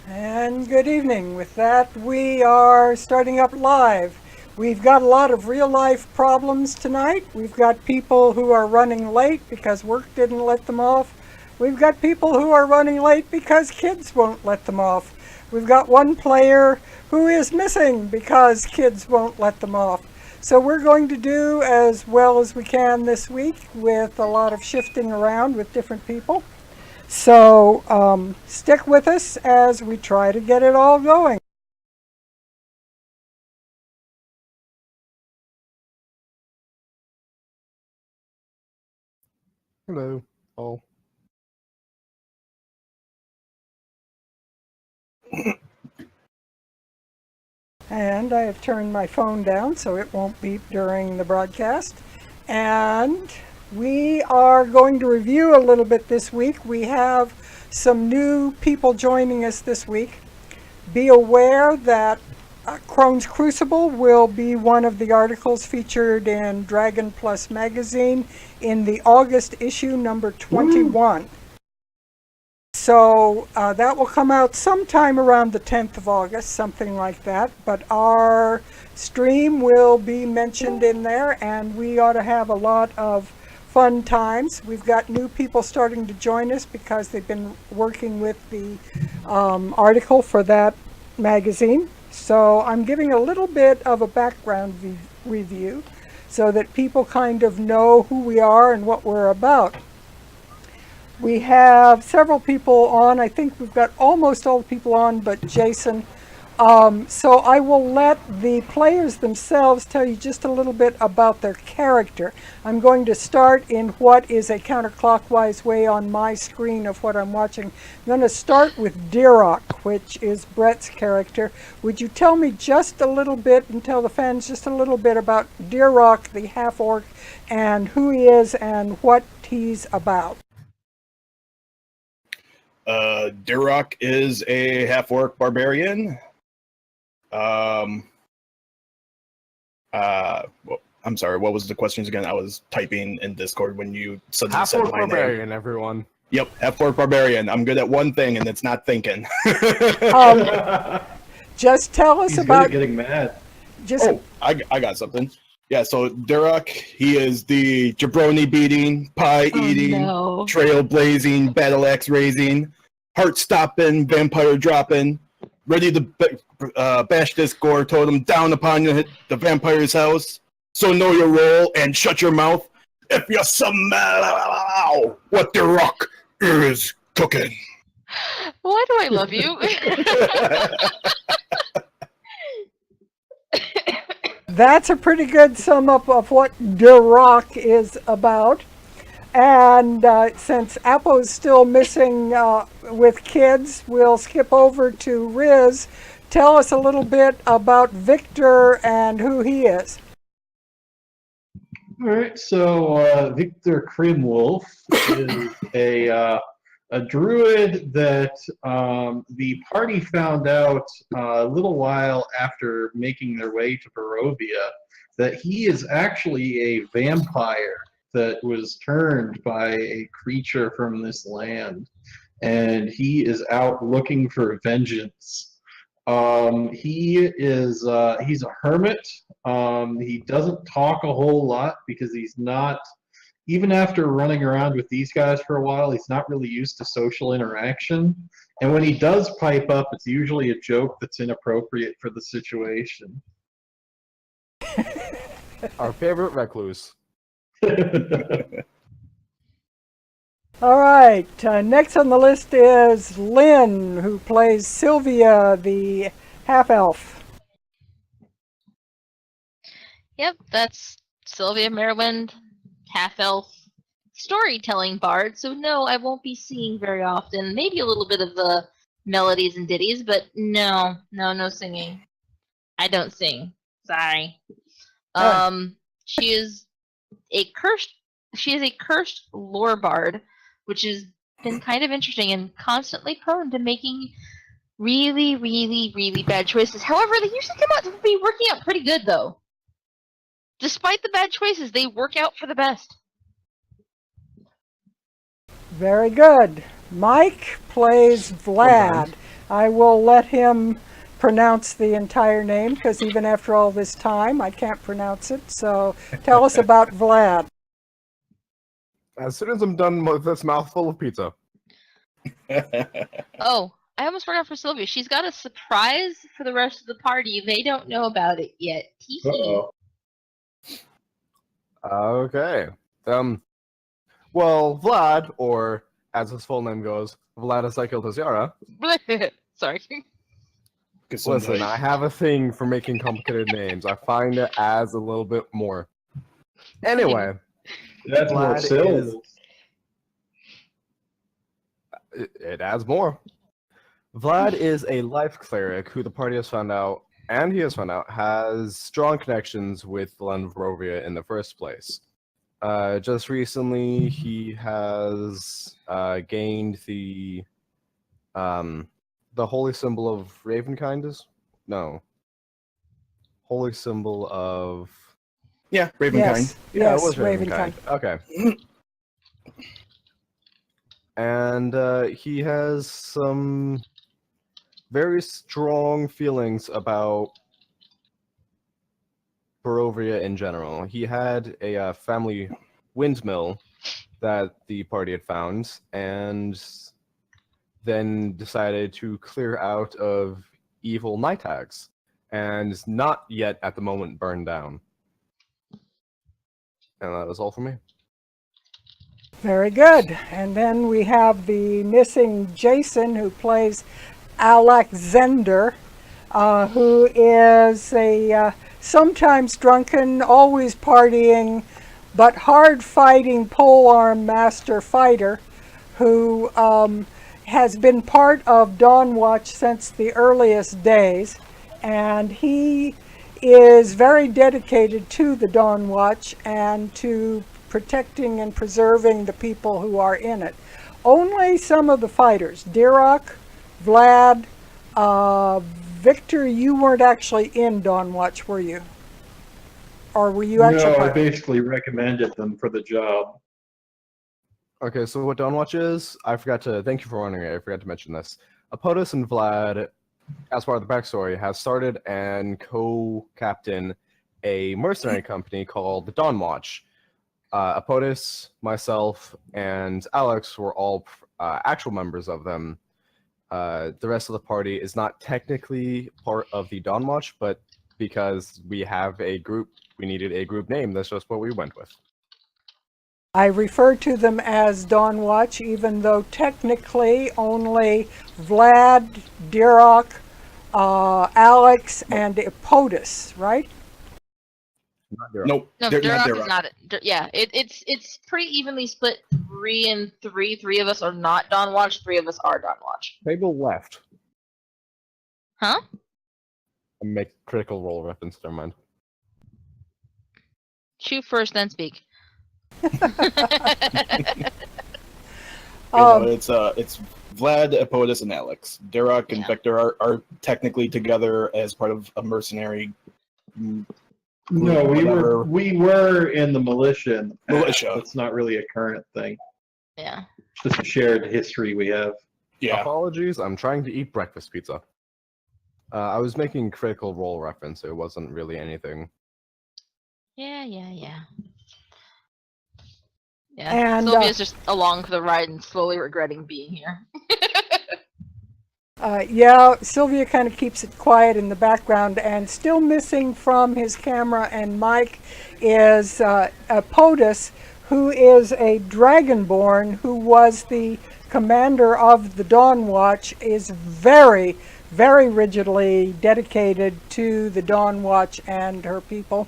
And good evening. With that, we are starting up live. We've got a lot of real life problems tonight. We've got people who are running late because work didn't let them off. We've got people who are running late because kids won't let them off. We've got one player who is missing because kids won't let them off. So we're going to do as well as we can this week with a lot of shifting around with different people. So stick with us as we try to get it all going. Hello, all. And I have turned my phone down so it won't beep during the broadcast. And we are going to review a little bit this week. We have some new people joining us this week. Be aware that Crone's Crucible will be one of the articles featured in Dragon Plus magazine in the August issue, number 21. So that will come out sometime around the 10th of August, something like that. But our stream will be mentioned in there, and we ought to have a lot of fun times. We've got new people starting to join us because they've been working with the article for that magazine. So I'm giving a little bit of a background review so that people kind of know who we are and what we're about. We have several people on. I think we've got almost all the people on but Jason. So I will let the players themselves tell you just a little bit about their character. I'm going to start in what is a counterclockwise way on my screen of what I'm watching. I'm going to start with Dirok, which is Brett's character. Would you tell me just a little bit and tell the fans just a little bit about Dirok, the half-orc, and who he is and what he's about? Dirok is a half-orc barbarian. Well, I'm sorry, what was the questions again? I was typing in Discord when you suddenly said my barbarian, name. everyone. Yep, half-orc barbarian. I'm good at one thing, and it's not thinking. Just tell us He's about... good at getting mad. I got something. Yeah, so Dirok, he is the jabroni-beating, pie-eating, trail-blazing, battle-axe-raising, heart-stopping, vampire-dropping, ready to bash this gore totem down upon the vampire's house. So know your role and shut your mouth if you smell what Dirok is cooking. Why do I love you? That's a pretty good sum up of what Dirok is about. And since Apo's still missing with kids, we'll skip over to Riz. Tell us a little bit about Victor and who he is. All right, so Victor Krimwolf is a druid that the party found out a little while after making their way to Barovia that he is actually a vampire that was turned by a creature from this land, and he is out looking for vengeance. He's a hermit. He doesn't talk a whole lot because he's not, even after running around with these guys for a while, he's not really used to social interaction. And when he does pipe up, it's usually a joke that's inappropriate for the situation. Our favorite recluse. All right, next on the list is Lynn, who plays Sylvia, the half-elf. Yep, that's Sylvia Merriwind, half-elf storytelling bard, so no, I won't be singing very often. Maybe a little bit of the melodies and ditties, but no singing. I don't sing. Sorry. She is a cursed lore bard, which has been kind of interesting and constantly prone to making really, really, really bad choices. However, they usually come out to be working out pretty good, though. Despite the bad choices, they work out for the best. Very good. Mike plays Vlad. I will let him pronounce the entire name because even after all this time, I can't pronounce it. So tell us about Vlad. As soon as I'm done with this mouthful of pizza. Oh, I almost forgot for Sylvia. She's got a surprise for the rest of the party. They don't know about it yet. Uh-oh. Okay. Well, Vlad, or as his full name goes, Vladicycle Tiziara. Sorry. Listen, I have a thing for making complicated names. I find it adds a little bit more. Anyway. That's more syllables. It adds more. Vlad is a life cleric who the party has found out, and he has found out, has strong connections with the land of Barovia in the first place. Just recently, he has gained the holy symbol of Ravenkind is? No. Holy symbol of... Yeah, Ravenkind. Yeah, it was Ravenkind. Okay. And he has some very strong feelings about Barovia in general. He had a family windmill that the party had found, and then decided to clear out of evil night hags, and not yet at the moment burned down. And that is all for me. Very good. And then we have the missing Jason, who plays Alexander, who is a sometimes drunken, always partying, but hard-fighting polearm master fighter who has been part of Dawnwatch since the earliest days, and he is very dedicated to the Dawnwatch and to protecting and preserving the people who are in it. Only some of the fighters, Dirok, Vlad, Victor, you weren't actually in Dawnwatch, were you? Or were you actually? No, I basically recommended them for the job. Okay, so what Dawnwatch is, thank you for running it, I forgot to mention this. Apotus and Vlad, as part of the backstory, have started and co-captain a mercenary company called the Dawnwatch. Apotus, myself, and Alex were all actual members of them. The rest of the party is not technically part of the Dawnwatch, but because we have a group, we needed a group name, that's just what we went with. I refer to them as Dawnwatch, even though technically only Vlad, Dirok, Alex, and Apotus, right? Nope. No, they're not Durok Durok. is not it. Yeah, it's pretty evenly split. 3 and 3. 3 of us are not Dawnwatch. 3 of us are Dawnwatch. Table left. Huh? I make critical role reference, never mind. Shoot first, then speak. It's Vlad, Apotus, and Alex. Dirok and Vector are technically together as part of a mercenary. No, we were in the militia. In the past. Militia. It's not really a current thing. Yeah. It's just a shared history we have. Yeah. Apologies, I'm trying to eat breakfast pizza. I was making critical role reference, it wasn't really anything. Yeah. And, Sylvia's just along for the ride and slowly regretting being here. yeah, Sylvia kind of keeps it quiet in the background, and still missing from his camera and mic is Apotus, who is a Dragonborn who was the commander of the Dawnwatch, is very, very rigidly dedicated to the Dawnwatch and her people.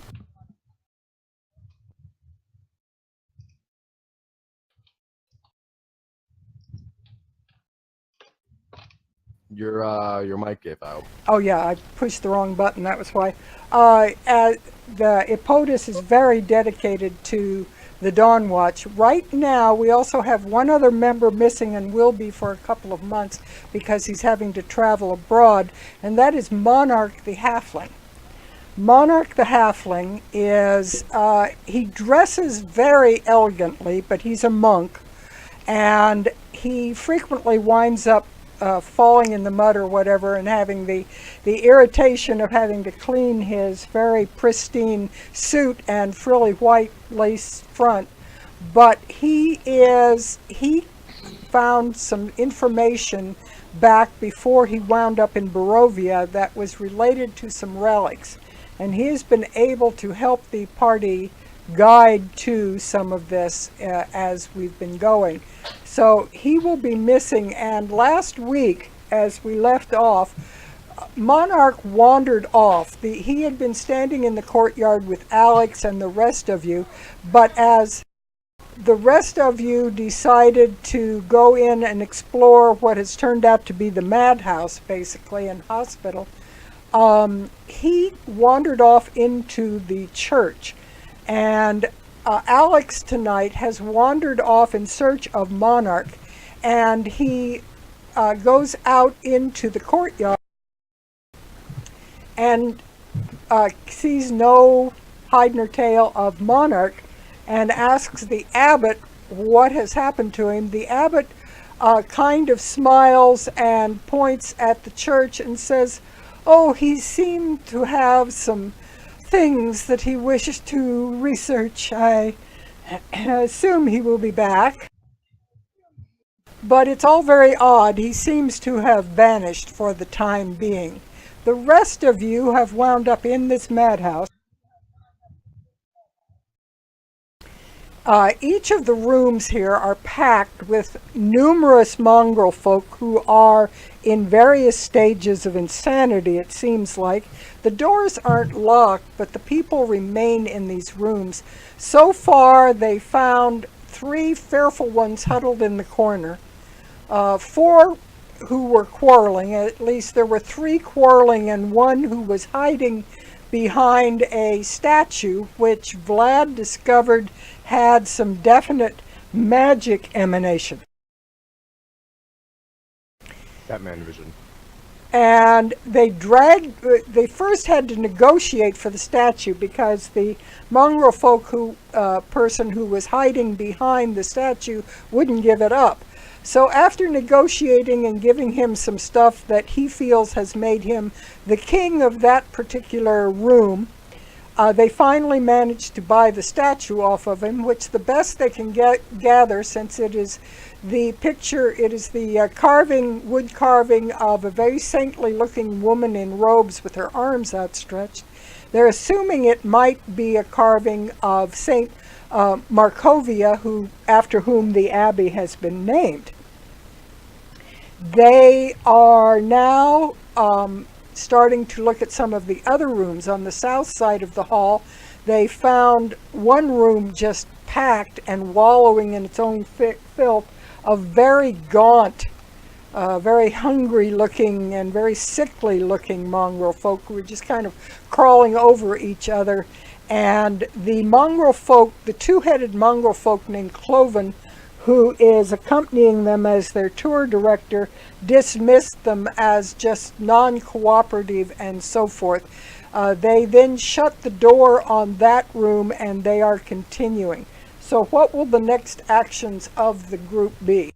Your mic gave out. Oh yeah, I pushed the wrong button, that was why. The Apotus is very dedicated to the Dawnwatch. Right now, we also have one other member missing and will be for a couple of months because he's having to travel abroad, and that is Monarch the Halfling. Monarch the Halfling is, he dresses very elegantly, but he's a monk, and he frequently winds up falling in the mud or whatever and having the irritation of having to clean his very pristine suit and frilly white lace front. But he found some information back before he wound up in Barovia that was related to some relics, and he has been able to help the party guide to some of this as we've been going. So he will be missing, and last week, as we left off, Monarch wandered off. He had been standing in the courtyard with Alex and the rest of you, but as the rest of you decided to go in and explore what has turned out to be the madhouse, basically, and hospital, he wandered off into the church. And Alex tonight has wandered off in search of Monarch, and he goes out into the courtyard and sees no hide nor tail of Monarch, and asks the abbot what has happened to him. The abbot kind of smiles and points at the church and says, "Oh, he seemed to have some things that he wishes to research. I assume he will be back. But it's all very odd. He seems to have vanished for the time being. The rest of you have wound up in this madhouse. Each of the rooms here are packed with numerous mongrel folk who are in various stages of insanity, it seems like. The doors aren't locked, but the people remain in these rooms. So far, they found 3 fearful ones huddled in the corner, 4 who were quarreling. At least there were 3 quarreling and 1 who was hiding behind a statue, which Vlad discovered had some definite magic emanation. Batman vision. And they first had to negotiate for the statue because the mongrel folk person who was hiding behind the statue wouldn't give it up. So after negotiating and giving him some stuff that he feels has made him the king of that particular room, they finally managed to buy the statue off of him, which the best they can gather, since it is the wood carving of a very saintly looking woman in robes with her arms outstretched. They're assuming it might be a carving of Saint Markovia, after whom the abbey has been named. They are now starting to look at some of the other rooms. On the south side of the hall, they found one room just packed and wallowing in its own filth of very gaunt, very hungry looking and very sickly looking mongrel folk who were just kind of crawling over each other. And the mongrel folk, the 2-headed mongrel folk named Cloven, who is accompanying them as their tour director, dismissed them as just non-cooperative and so forth. They then shut the door on that room and they are continuing. So what will the next actions of the group be?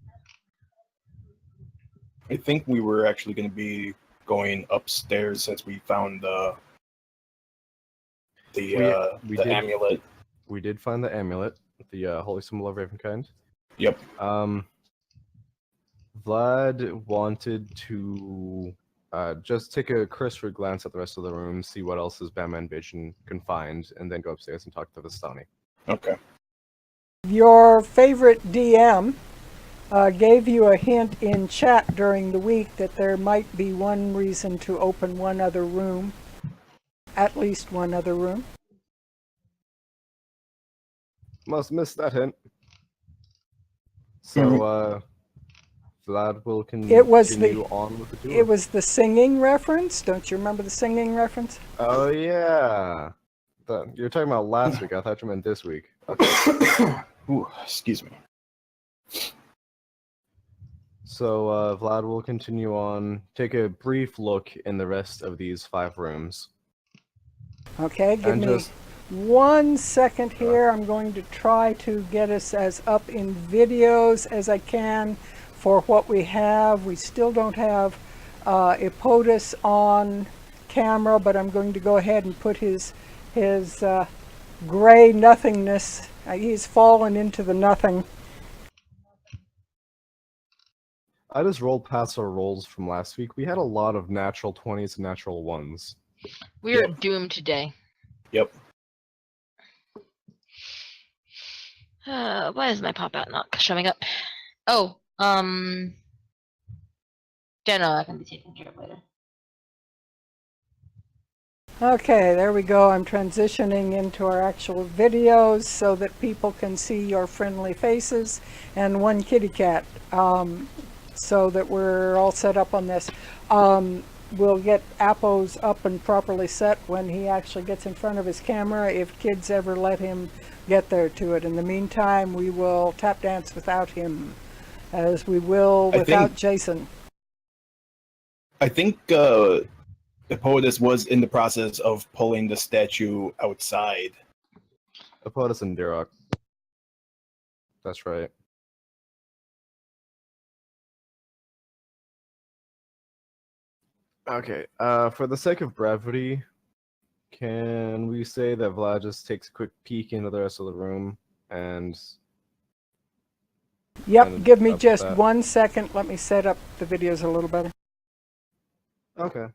I think we were actually going to be going upstairs since we found the amulet. We did find the amulet, the holy symbol of Ravenkind. Yep. Vlad wanted to just take a cursory glance at the rest of the room, see what else his Batman vision can find, and then go upstairs and talk to Vistani. Okay. Your favorite DM gave you a hint in chat during the week that there might be one reason to open one other room, at least one other room. Must miss that hint. So, Vlad will continue on with the tour. It was the singing reference. Don't you remember the singing reference? Oh, yeah. You're talking about last week. I thought you meant this week. Okay. Ooh, excuse me. So, Vlad will continue on, take a brief look in the rest of these 5 rooms. Okay, give me 1 second here. I'm going to try to get us as up in videos as I can for what we have. We still don't have Epotus on camera, but I'm going to go ahead and put his gray nothingness. He's fallen into the nothing. I just rolled past our rolls from last week. We had a lot of natural 20s and natural 1s. We are doomed today. Yep. Why is my pop-out not showing up? Oh, yeah, no, that can be taken care of later. Okay, there we go. I'm transitioning into our actual videos so that people can see your friendly faces and one kitty cat, so that we're all set up on this. We'll get Appos up and properly set when he actually gets in front of his camera, if kids ever let him get there to it. In the meantime, we will tap dance without him, as we will without Jason. I think Epotus was in the process of pulling the statue outside. Epotus and Dirok. That's right. Okay, for the sake of brevity, can we say that Vlad just takes a quick peek into the rest of the room and... Yep, give me just 1 second. Let me set up the videos a little better. Okay.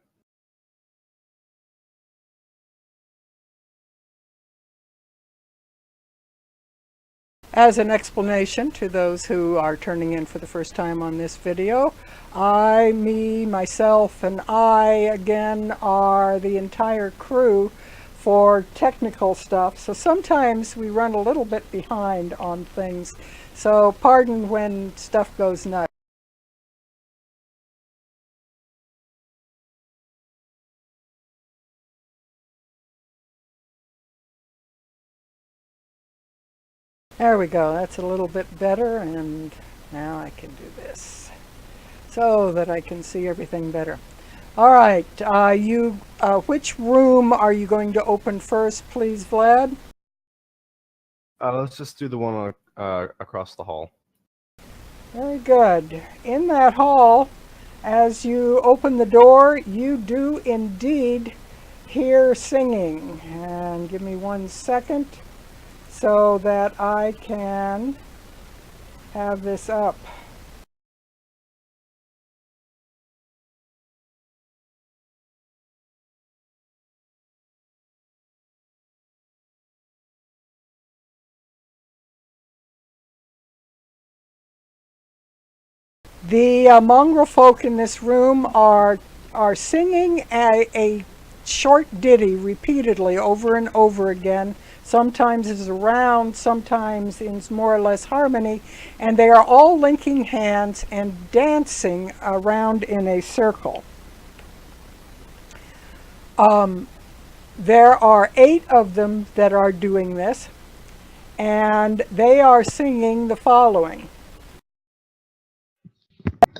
As an explanation to those who are turning in for the first time on this video, I, me, myself, and I, again, are the entire crew for technical stuff. So sometimes we run a little bit behind on things. So pardon when stuff goes nuts. There we go, that's a little bit better, and now I can do this so that I can see everything better. All right, which room are you going to open first, please, Vlad? Let's just do the one across the hall. Very good. In that hall, as you open the door, you do indeed hear singing. And give me 1 second so that I can have this up. The mongrel folk in this room are singing a short ditty repeatedly over and over again. Sometimes it's around, sometimes in more or less harmony, and they are all linking hands and dancing around in a circle. There are 8 of them that are doing this, and they are singing the following.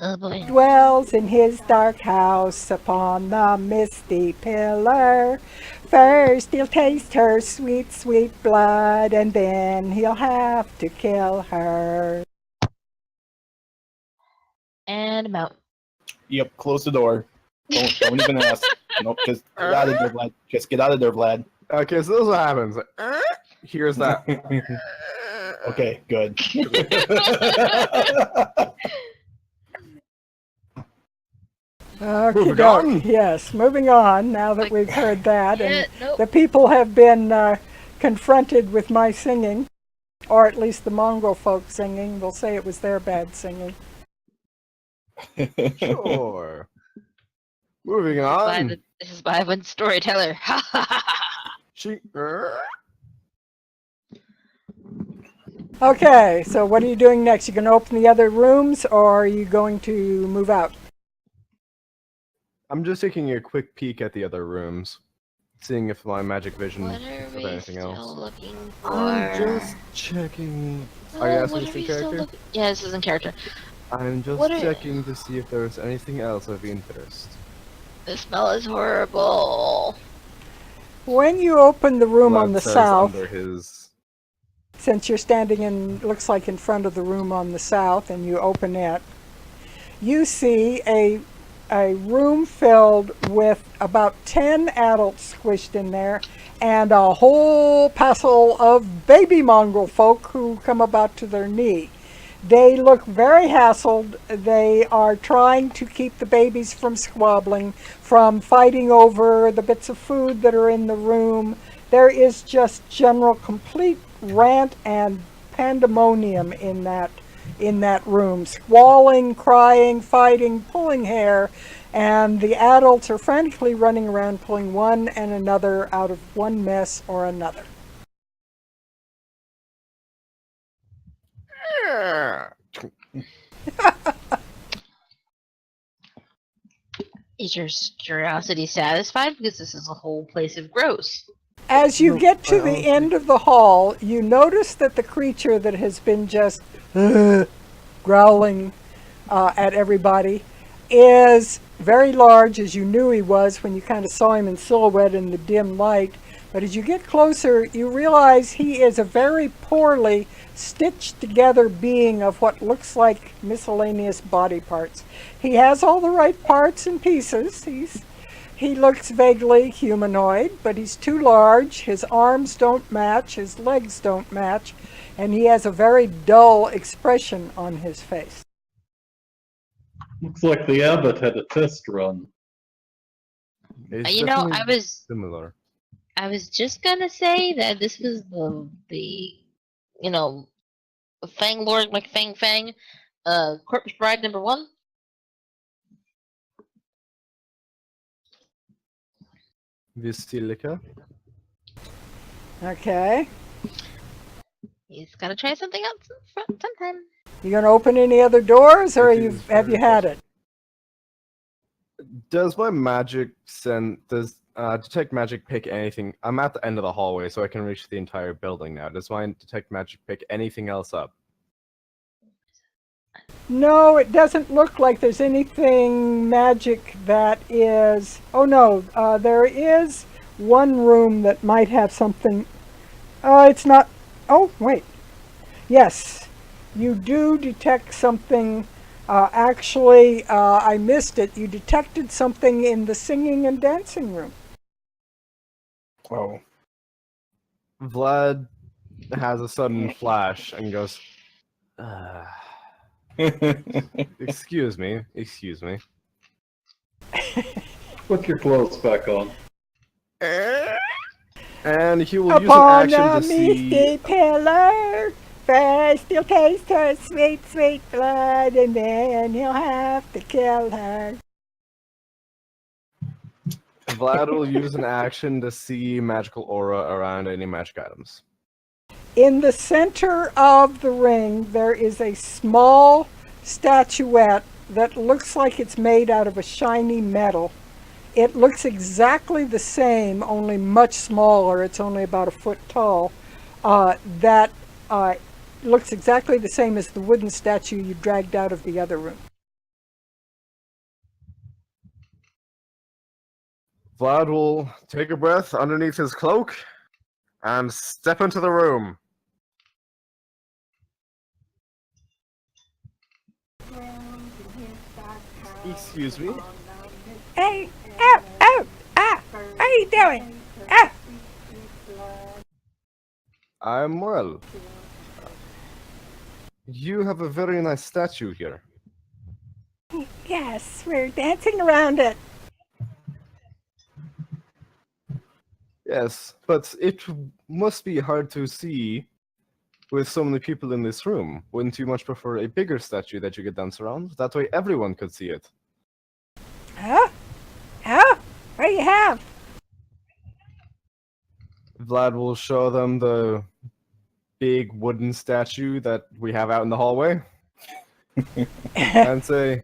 Oh boy. Dwells in his dark house upon the misty pillar. First he'll taste her sweet, sweet blood, and then he'll have to kill her. And I'm out. Yep, close the door. Don't even ask. Nope, just get out of there, Vlad. Just get out of there, Vlad. Okay, so this is what happens. Here's that. Okay, good. Okay, Moving on. yes, moving on now that we've heard that, and Nope. the people have been confronted with my singing, or at least the mongrel folk singing. We'll say it was their bad singing. Sure. Moving on. This is why I went storyteller. Ha ha ha ha. She. Okay, so what are you doing next? You going to open the other rooms, or are you going to move out? I'm just taking a quick peek at the other rooms, seeing if my magic vision What are of we anything still else. looking for? I'm just checking. Oh, Are you asking what this are in we still character? looking? Yeah, this is in character. I'm just What are- checking to see if there's anything else of interest. The smell is horrible. When you open the room on Vlad the says south, under his. since you're standing in, looks like in front of the room on the south, and you open it, you see a room filled with about 10 adults squished in there, and a whole passel of baby mongrel folk who come about to their knee. They look very hassled. They are trying to keep the babies from squabbling, from fighting over the bits of food that are in the room. There is just general complete rant and pandemonium in that room. Squalling, crying, fighting, pulling hair, and the adults are frantically running around pulling one and another out of one mess or another. Is your curiosity satisfied? Because this is a whole place of gross. As you No, get to I the honestly- end of the hall, you notice that the creature that has been just growling at everybody is very large, as you knew he was when you kind of saw him in silhouette in the dim light. But as you get closer, you realize he is a very poorly stitched together being of what looks like miscellaneous body parts. He has all the right parts and pieces. He looks vaguely humanoid, but he's too large. His arms don't match, his legs don't match, and he has a very dull expression on his face. Looks like the abbot had a test run. It's You know, definitely I similar. was just gonna say that this was the Fang Lord McFang Fang, Corpse Bride number 1. Vistilica. Okay. He's gotta try something else sometime. You gonna open any other doors, or It is have you very had it? Does my magic does detect magic pick anything? I'm at the end of the hallway, so I can reach the entire building now. Does my detect magic pick anything else up? No, it doesn't look like there's anything magic that is. Oh no, there is one room that might have something. Oh, it's not. Oh, wait. Yes, you do detect something. Actually, I missed it. You detected something in the singing and dancing room. Oh. Vlad has a sudden flash and goes, excuse me. Put your clothes back on. And he will use an Upon action a to see. misty pillar, first he'll taste her sweet, sweet blood, and then he'll have to kill her. Vlad will use an action to see magical aura around any magic items. In the center of the ring, there is a small statuette that looks like it's made out of a shiny metal. It looks exactly the same, only much smaller. It's only about 1 foot tall. That looks exactly the same as the wooden statue you dragged out of the other room. Vlad will take a breath underneath his cloak and step into the room. Excuse me? Hey, oh, what are you doing? I'm Morel. You have a very nice statue here. Yes, we're dancing around it. Yes, but it must be hard to see with so many people in this room. Wouldn't you much prefer a bigger statue that you could dance around? That way everyone could see it. Huh? What do you have? Vlad will show them the big wooden statue that we have out in the hallway and say,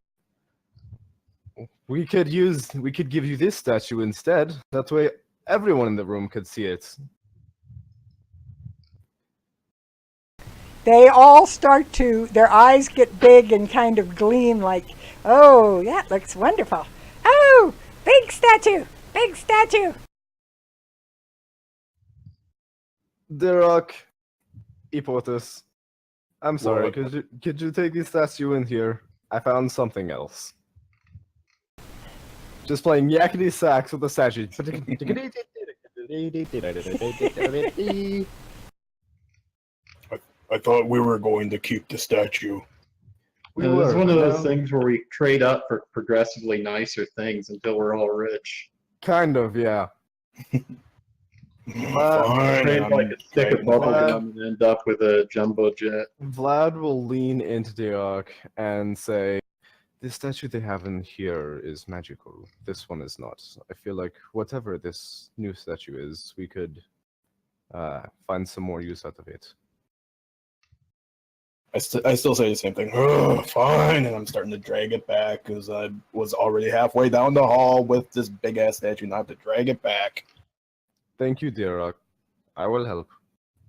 we could give you this statue instead. That way everyone in the room could see it. They all start to, their eyes get big and kind of gleam like, oh, that looks wonderful. Oh, big statue, big statue. Derek, Epotus, I'm sorry, What? could you take this statue in here? I found something else. Just playing yakety sax with the statue. I thought we were going to keep the statue. We It's were, one of those now- things where we trade up for progressively nicer things until we're all rich. Kind of, yeah. Fine, Trade I'm like a stick of dragging bubble back. gum and end up with a jumbo jet. Vlad will lean into Derek and say, the statue they have in here is magical. This one is not. I feel like whatever this new statue is, we could find some more use out of it. I still say the same thing. Ugh, fine, and I'm starting to drag it back because I was already halfway down the hall with this big ass statue. Now I have to drag it back. Thank you, Derek. I will help.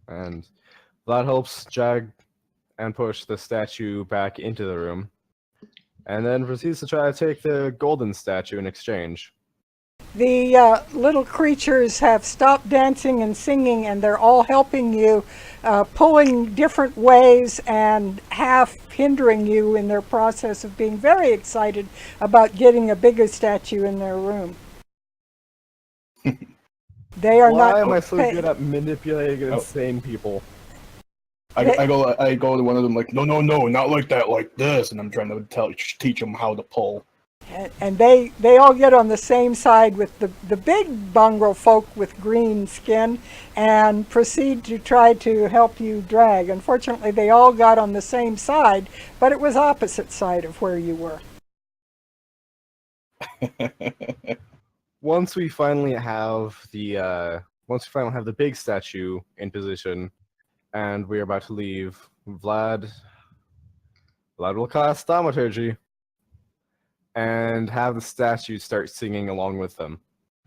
And Vlad helps Jag and push the statue back into the room, and then proceeds to try to take the golden statue in exchange. The little creatures have stopped dancing and singing, and they're all helping you, pulling different ways and half hindering you in their process of being very excited about getting a bigger statue in their room. They are not. Why am I so pay- good at manipulating insane people? I go to one of them like, no, not like that, like this, and I'm trying to teach them how to pull. And they all get on the same side with the big mongrel folk with green skin and proceed to try to help you drag. Unfortunately, they all got on the same side, but it was opposite side of where you were. Once we finally have the big statue in position, and we're about to leave, Vlad will cast Thaumaturgy and have the statue start singing along with them.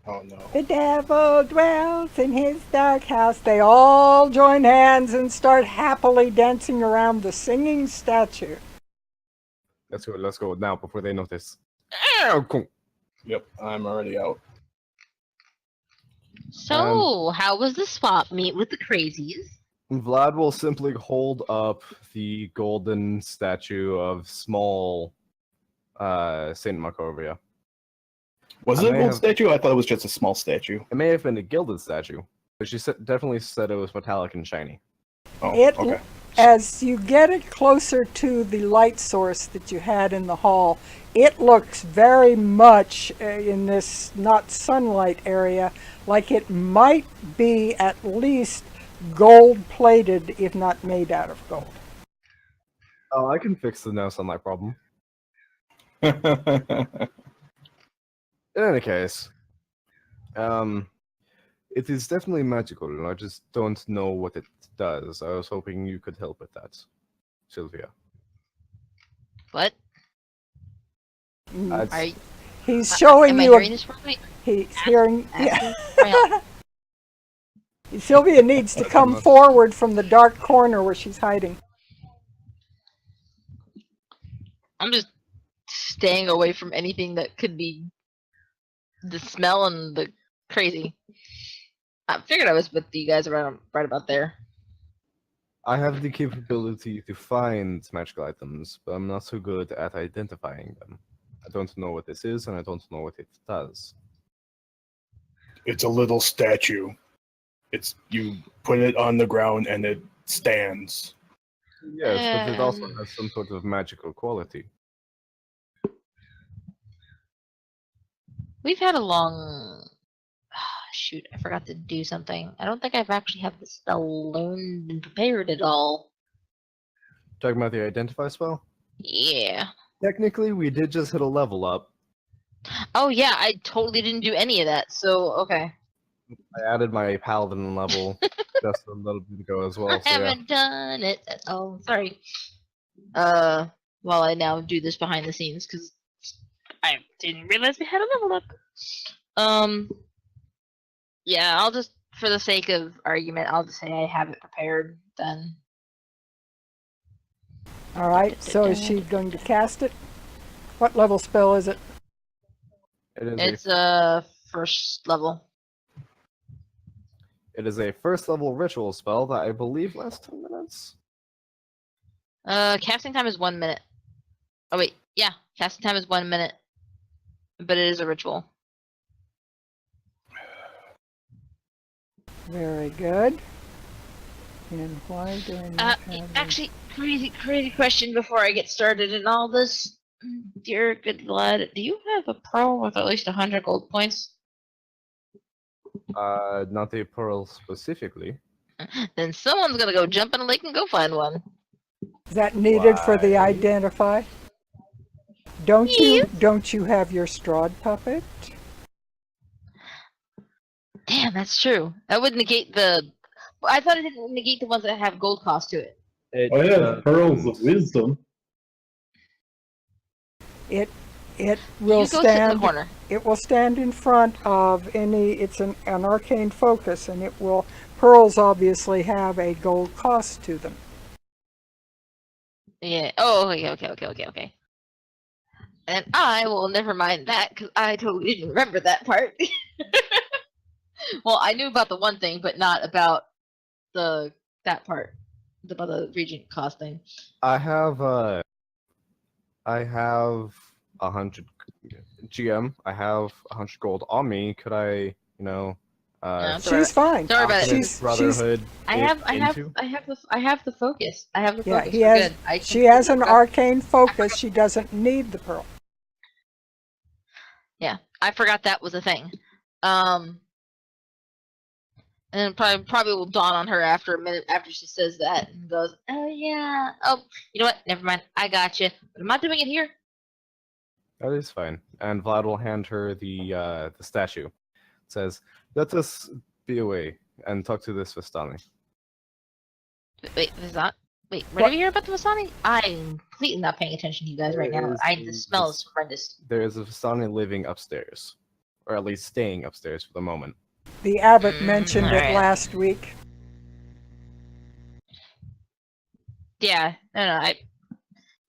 Oh no. The devil dwells in his dark house. They all join hands and start happily dancing around the singing statue. Let's go now before they notice. Yep, I'm already out. So, how was the swap meet with the crazies? Vlad will simply hold up the golden statue of small Saint Markovia. Was I it a may gold have- statue? I thought it was just a small statue. It may have been a gilded statue, but she definitely said it was metallic and shiny. Oh, It- okay. As you get it closer to the light source that you had in the hall, it looks very much in this not sunlight area like it might be at least gold plated, if not made out of gold. Oh, I can fix the no sunlight problem. In any case, it is definitely magical, and I just don't know what it does. I was hoping you could help with that, Sylvia. What? Mm, I'd- He's showing Am I you. hearing this right? He's hearing. Asking Yeah. for help. Sylvia needs to come forward from the dark corner where she's hiding. I'm just staying away from anything that could be the smell and the crazy. I figured I was with you guys right about there. I have the capability to find magical items, but I'm not so good at identifying them. I don't know what this is, and I don't know what it does. It's a little statue. You put it on the ground and it stands. Yes, but it also Um. has some sort of magical quality. We've had a long. Shoot, I forgot to do something. I don't think I've actually have the spell learned and prepared at all. Talking about the identify spell? Yeah. Technically, we did just hit a level up. Oh yeah, I totally didn't do any of that. So okay. I added my paladin level just a little bit ago as well. I So yeah. haven't done it. Oh, sorry. While I now do this behind the scenes because I didn't realize we had a level up. Yeah, I'll just, for the sake of argument, I'll just say I have it prepared then. All right, so is she going to cast it? What level spell is it? It is It's first level. it is a first level ritual spell that I believe lasts 10 minutes. Casting time is 1 minute. Oh wait, yeah, casting time is 1 minute, but it is a ritual. Very good. And why do I not have Actually, crazy question before I get started in all this. Dear good blood, do you have a pro with at least 100 gold points? Not a pearl specifically. Then someone's gonna go jump in a lake and go find one. Is that needed for the Why? identify? Don't you have your Strahd puppet? Damn, that's true. That would negate the. I thought it didn't negate the ones that have gold cost to it. Oh yeah, pearls of wisdom. It will You go sit in the stand. corner. It will stand in front of any. It's an arcane focus, and it will. Pearls obviously have a gold cost to them. Yeah. Oh, okay. And I will never mind that because I totally didn't remember that part. Well, I knew about the one thing, but not about that part, about the regent cost thing. I have 100 GM. I have 100 gold on me. Could I, No, don't worry She's fine. Don't worry about it. She's Brotherhood. I have the focus. I have the Yeah, focus. he We're has. good. I She has an completely forgot- arcane focus. She doesn't need the pearl. Yeah, I forgot that was a thing. And then probably will dawn on her after a minute after she says that and goes, "Oh yeah, oh you know what? Never mind, I got you. But I'm not doing it here." That is fine. And Vlad will hand her the statue. It says, "Let us be away and talk to this Vistani." Wait, is that? Wait, where What? did we hear about the Vistani? I'm completely not paying attention to you guys right now. The smell is horrendous. There is a Vistani living upstairs, or at least staying upstairs for the moment. The abbot mentioned it alright. last week. Yeah, no,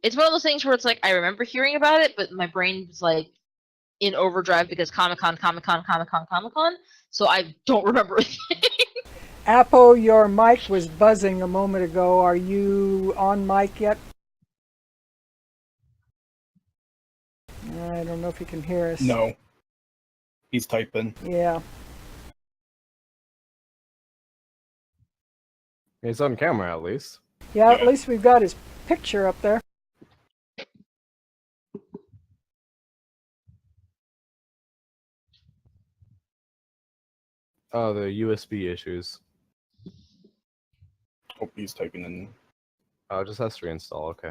it's one of those things where it's like I remember hearing about it, but my brain was like in overdrive because Comic-Con, so I don't remember it. Apo, your mic was buzzing a moment ago. Are you on mic yet? I don't know if you can hear us. No. He's typing. Yeah. He's on camera, at least. Yeah, at least we've got his picture up there. Oh, the USB issues. Oh, he's typing in. Oh, it just has to reinstall, okay.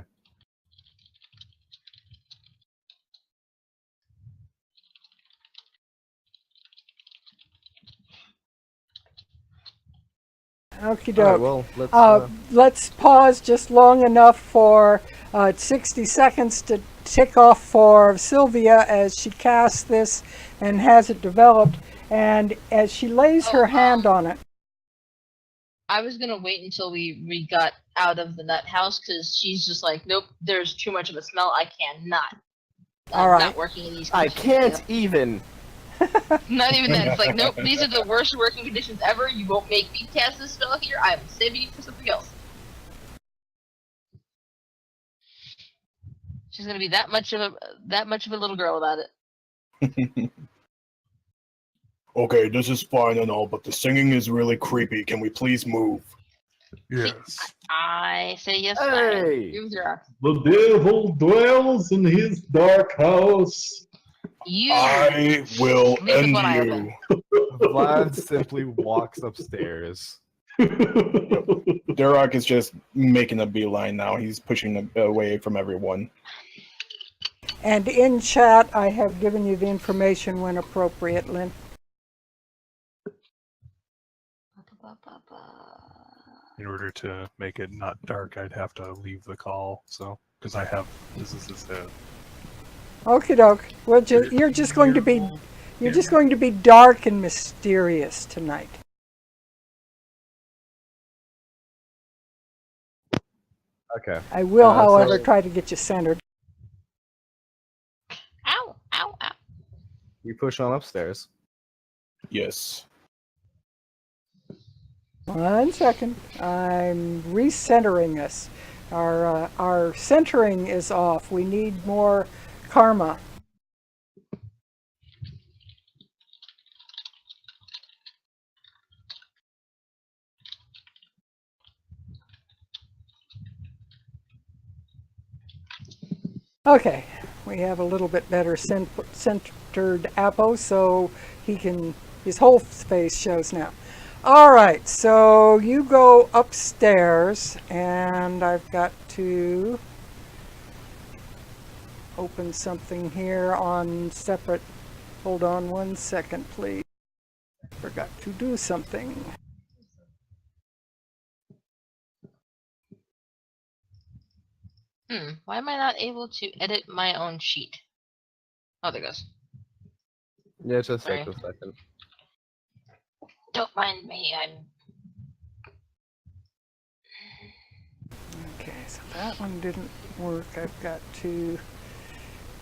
Okie Alright, doke. well, Let's pause just long enough for 60 seconds to tick off for Sylvia as she casts this and has it developed. And as she lays her hand on it. I was gonna wait until we got out of the nut house because she's just like, nope, there's too much of a smell. I cannot. All I'm right. not working in these I conditions. can't even. Not even then. It's like, nope, these are the worst working conditions ever. You won't make me cast this spell here. I'm saving you for something else. She's gonna be that much of a little girl about it. Okay, this is fine and all, but the singing is really creepy. Can we please move? Yes. I say yes. Hey! Fine. Zero. The devil dwells in his dark house. You. I will Leave with end one eye you. Vlad simply walks upstairs. Duroc is just making a beeline now. He's pushing away from everyone. And in chat, I have given you the information when appropriate, Lynn. In order to make it not dark, I'd have to leave the call. So, because I have this is the Okie doke. Well, you're just going to be dark and mysterious tonight. Okay. I will, however, so- try to get you centered. Ow! Ow! Ow! You push on upstairs. Yes. 1 second. I'm recentering us. Our centering is off. We need more karma. Okay, we have a little bit better centered Apo, so his whole face shows now. All right, so you go upstairs, and I've got to open something here on separate. Hold on 1 second, please. Forgot to do something. Why am I not able to edit my own sheet? Oh, there it goes. Yeah, just Sorry. take a second. Don't mind me. Okay, so that one didn't work. I've got to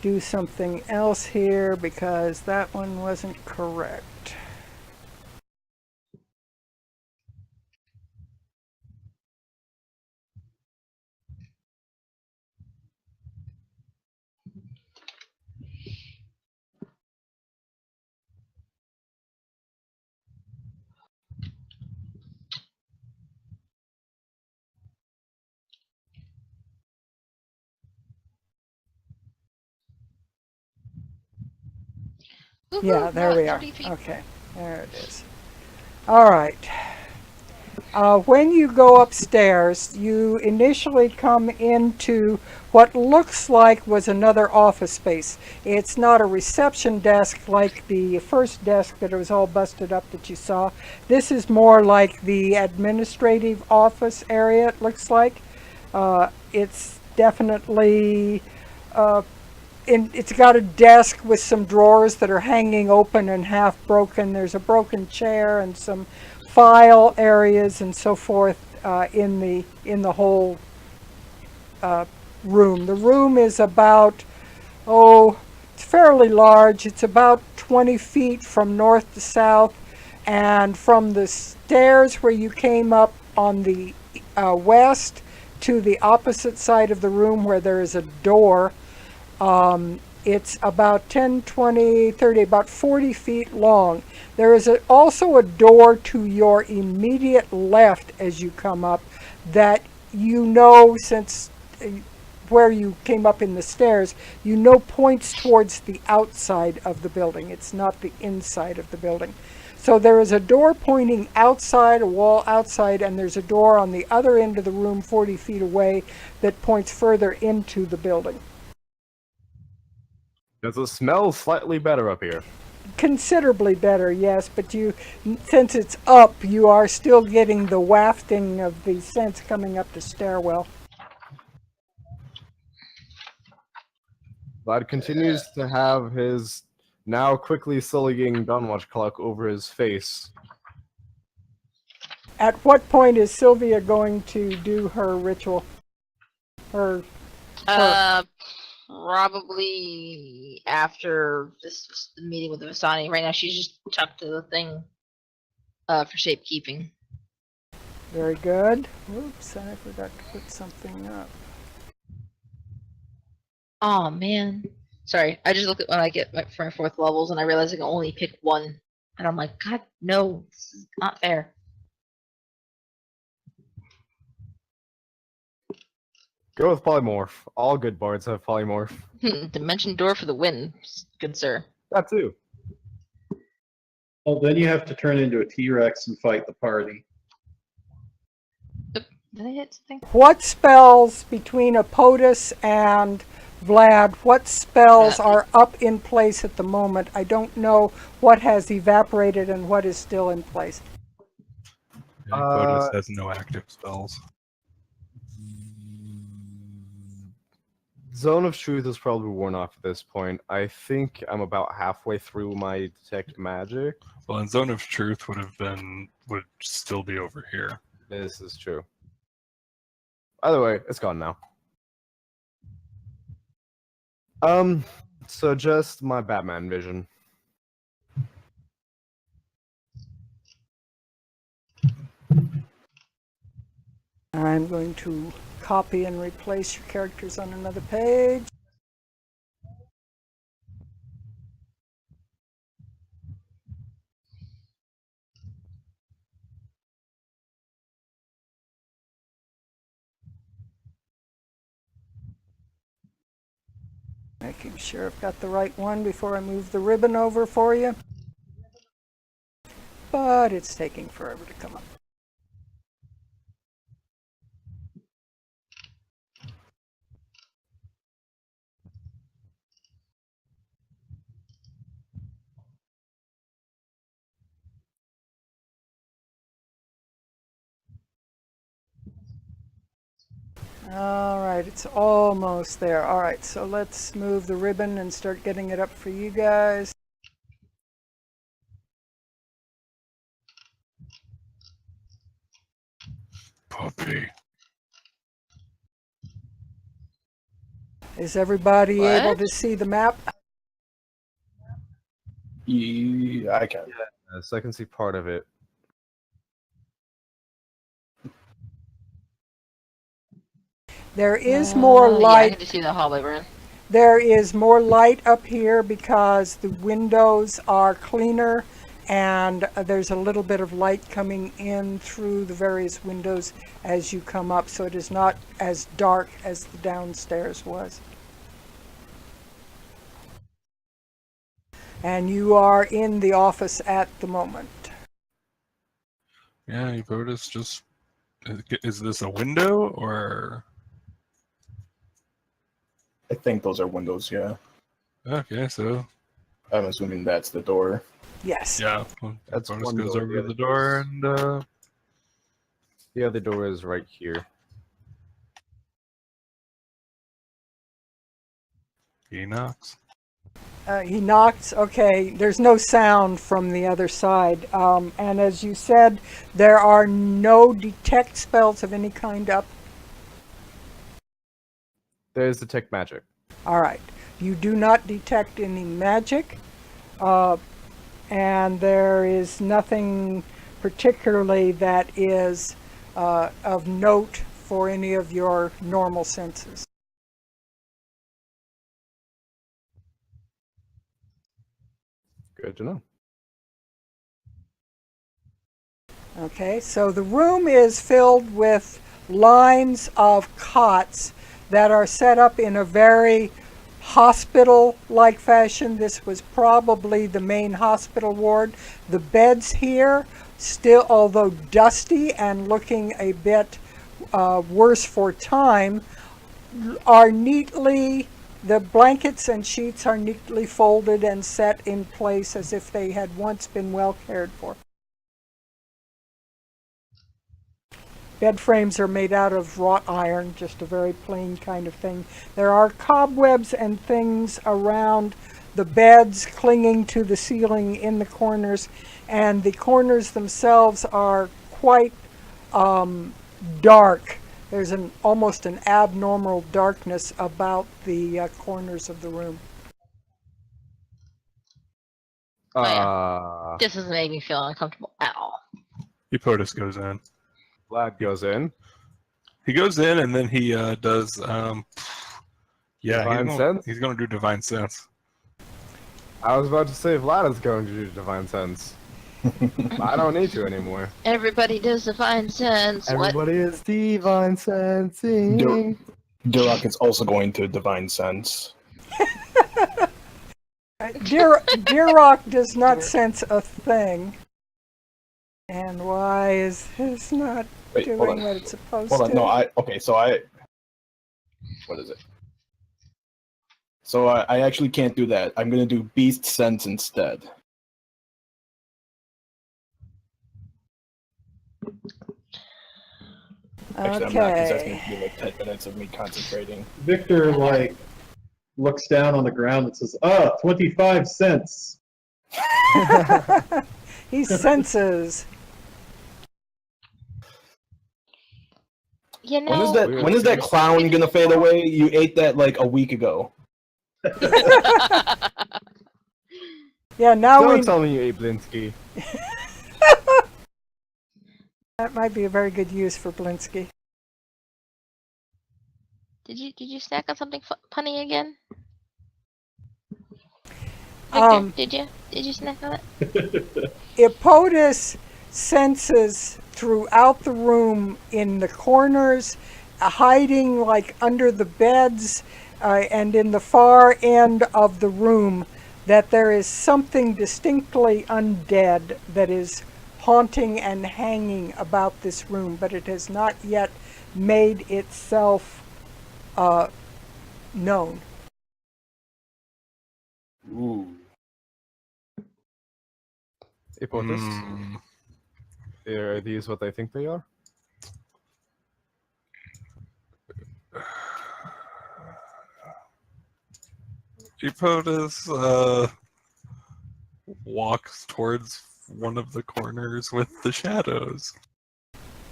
do something else here because that one wasn't correct. Woohoo, Yeah, there not we are. 30 feet. Okay, there it is. All right. When you go upstairs, you initially come into what looks like was another office space. It's not a reception desk like the first desk that was all busted up that you saw. This is more like the administrative office area, it looks like. It's definitely it's got a desk with some drawers that are hanging open and half broken. There's a broken chair and some file areas and so forth in the whole room. The room is about, it's fairly large. It's about 20 feet from north to south, and from the stairs where you came up on the west to the opposite side of the room where there is a door. It's about 10, 20, 30, about 40 feet long. There is also a door to your immediate left as you come up that you know, since where you came up in the stairs, you know points towards the outside of the building. It's not the inside of the building. So there is a door pointing outside, a wall outside, and there's a door on the other end of the room 40 feet away that points further into the building. Does it smell slightly better up here? Considerably better, yes, but since it's up, you are still getting the wafting of the scents coming up the stairwell. Vlad continues to have his now quickly sullying Dawnwatch clock over his face. At what point is Sylvia going to do her ritual? Probably after this meeting with the Vistani. Right now, she's just tucked to the thing for safekeeping. Very good. Whoops, I forgot to put something up. Oh man, sorry. I just look at when I get my 4th levels and I realize I can only pick one, and I'm like, God, no, this is not fair. Go with polymorph. All good bards have polymorph. Dimension door for the win, good sir. That too. Well, then you have to turn into a T-Rex and fight the party. Did I hit something? What spells between Apotus and Vlad, what spells are up in place at the moment? I don't know what has evaporated and what is still in place. Quotas has no active spells. Zone of Truth is probably worn off at this point. I think I'm about halfway through my detect magic. Well, and Zone of Truth would still be over here. This is true. Either way, it's gone now. So just my Batman vision. I'm going to copy and replace your characters on another page. Making sure I've got the right one before I move the ribbon over for you. But it's taking forever to come up. All right, it's almost there. All right, so let's move the ribbon and start getting it up for you guys. Puppy. Is everybody What? able to see the map? Yeah, I can. So I can see part of it. There is more Yeah, I light. can just see the hallway we're in. There is more light up here because the windows are cleaner and there's a little bit of light coming in through the various windows as you come up, so it is not as dark as the downstairs was. And you are in the office at the moment. Yeah, Epotus just... Is this a window, or... I think those are windows, yeah. Okay, so... I'm assuming that's the door. Yes. Yeah, well, That's Epotus one goes door, over the to the other door door's- and, The other door is right here. he knocks. He knocks. Okay, there's no sound from the other side. And as you said, there are no detect spells of any kind up. There's detect magic. All right. You do not detect any magic. And there is nothing particularly that is of note for any of your normal senses. Good to know. Okay, so the room is filled with lines of cots that are set up in a very hospital-like fashion. This was probably the main hospital ward. The beds here, still, although dusty and looking a bit worse for time, are neatly, the blankets and sheets are neatly folded and set in place as if they had once been well cared for. Bed frames are made out of wrought iron, just a very plain kind of thing. There are cobwebs and things around the beds clinging to the ceiling in the corners, and the corners themselves are quite dark. There's almost an abnormal darkness about the corners of the room. This doesn't make me feel uncomfortable at all. Epotus goes in. Vlad goes in. He goes in and then he does Divine Sense? He's gonna do Divine Sense. I was about to say Vlad is going to do Divine Sense. I don't need to anymore. Everybody does Divine Sense. Everybody is Divine Sensing. Duroc is also going to Divine Sense. Duroc does not sense a thing. And why is this not doing what it's supposed Hold on, to? no, what is it? So I actually can't do that. I'm gonna do Beast Sense instead. Actually, I'm not, because that's Okay. gonna be like 10 minutes of me concentrating. Victor, like, looks down on the ground and says, 25 cents. He senses. You know, When is that clown gonna fade away? You ate that like a week ago. Yeah, now Don't tell me you ate Blinsky. that might be a very good use for Blinsky. Did you snack on something punny again? Um, Victor, did you snack on it? Epotus senses throughout the room, in the corners, hiding like under the beds, and in the far end of the room, that there is something distinctly undead that is haunting and hanging about this room, but it has not yet made itself known. Ooh. Epotus. Are these what they think they are? Epotus walks towards one of the corners with the shadows.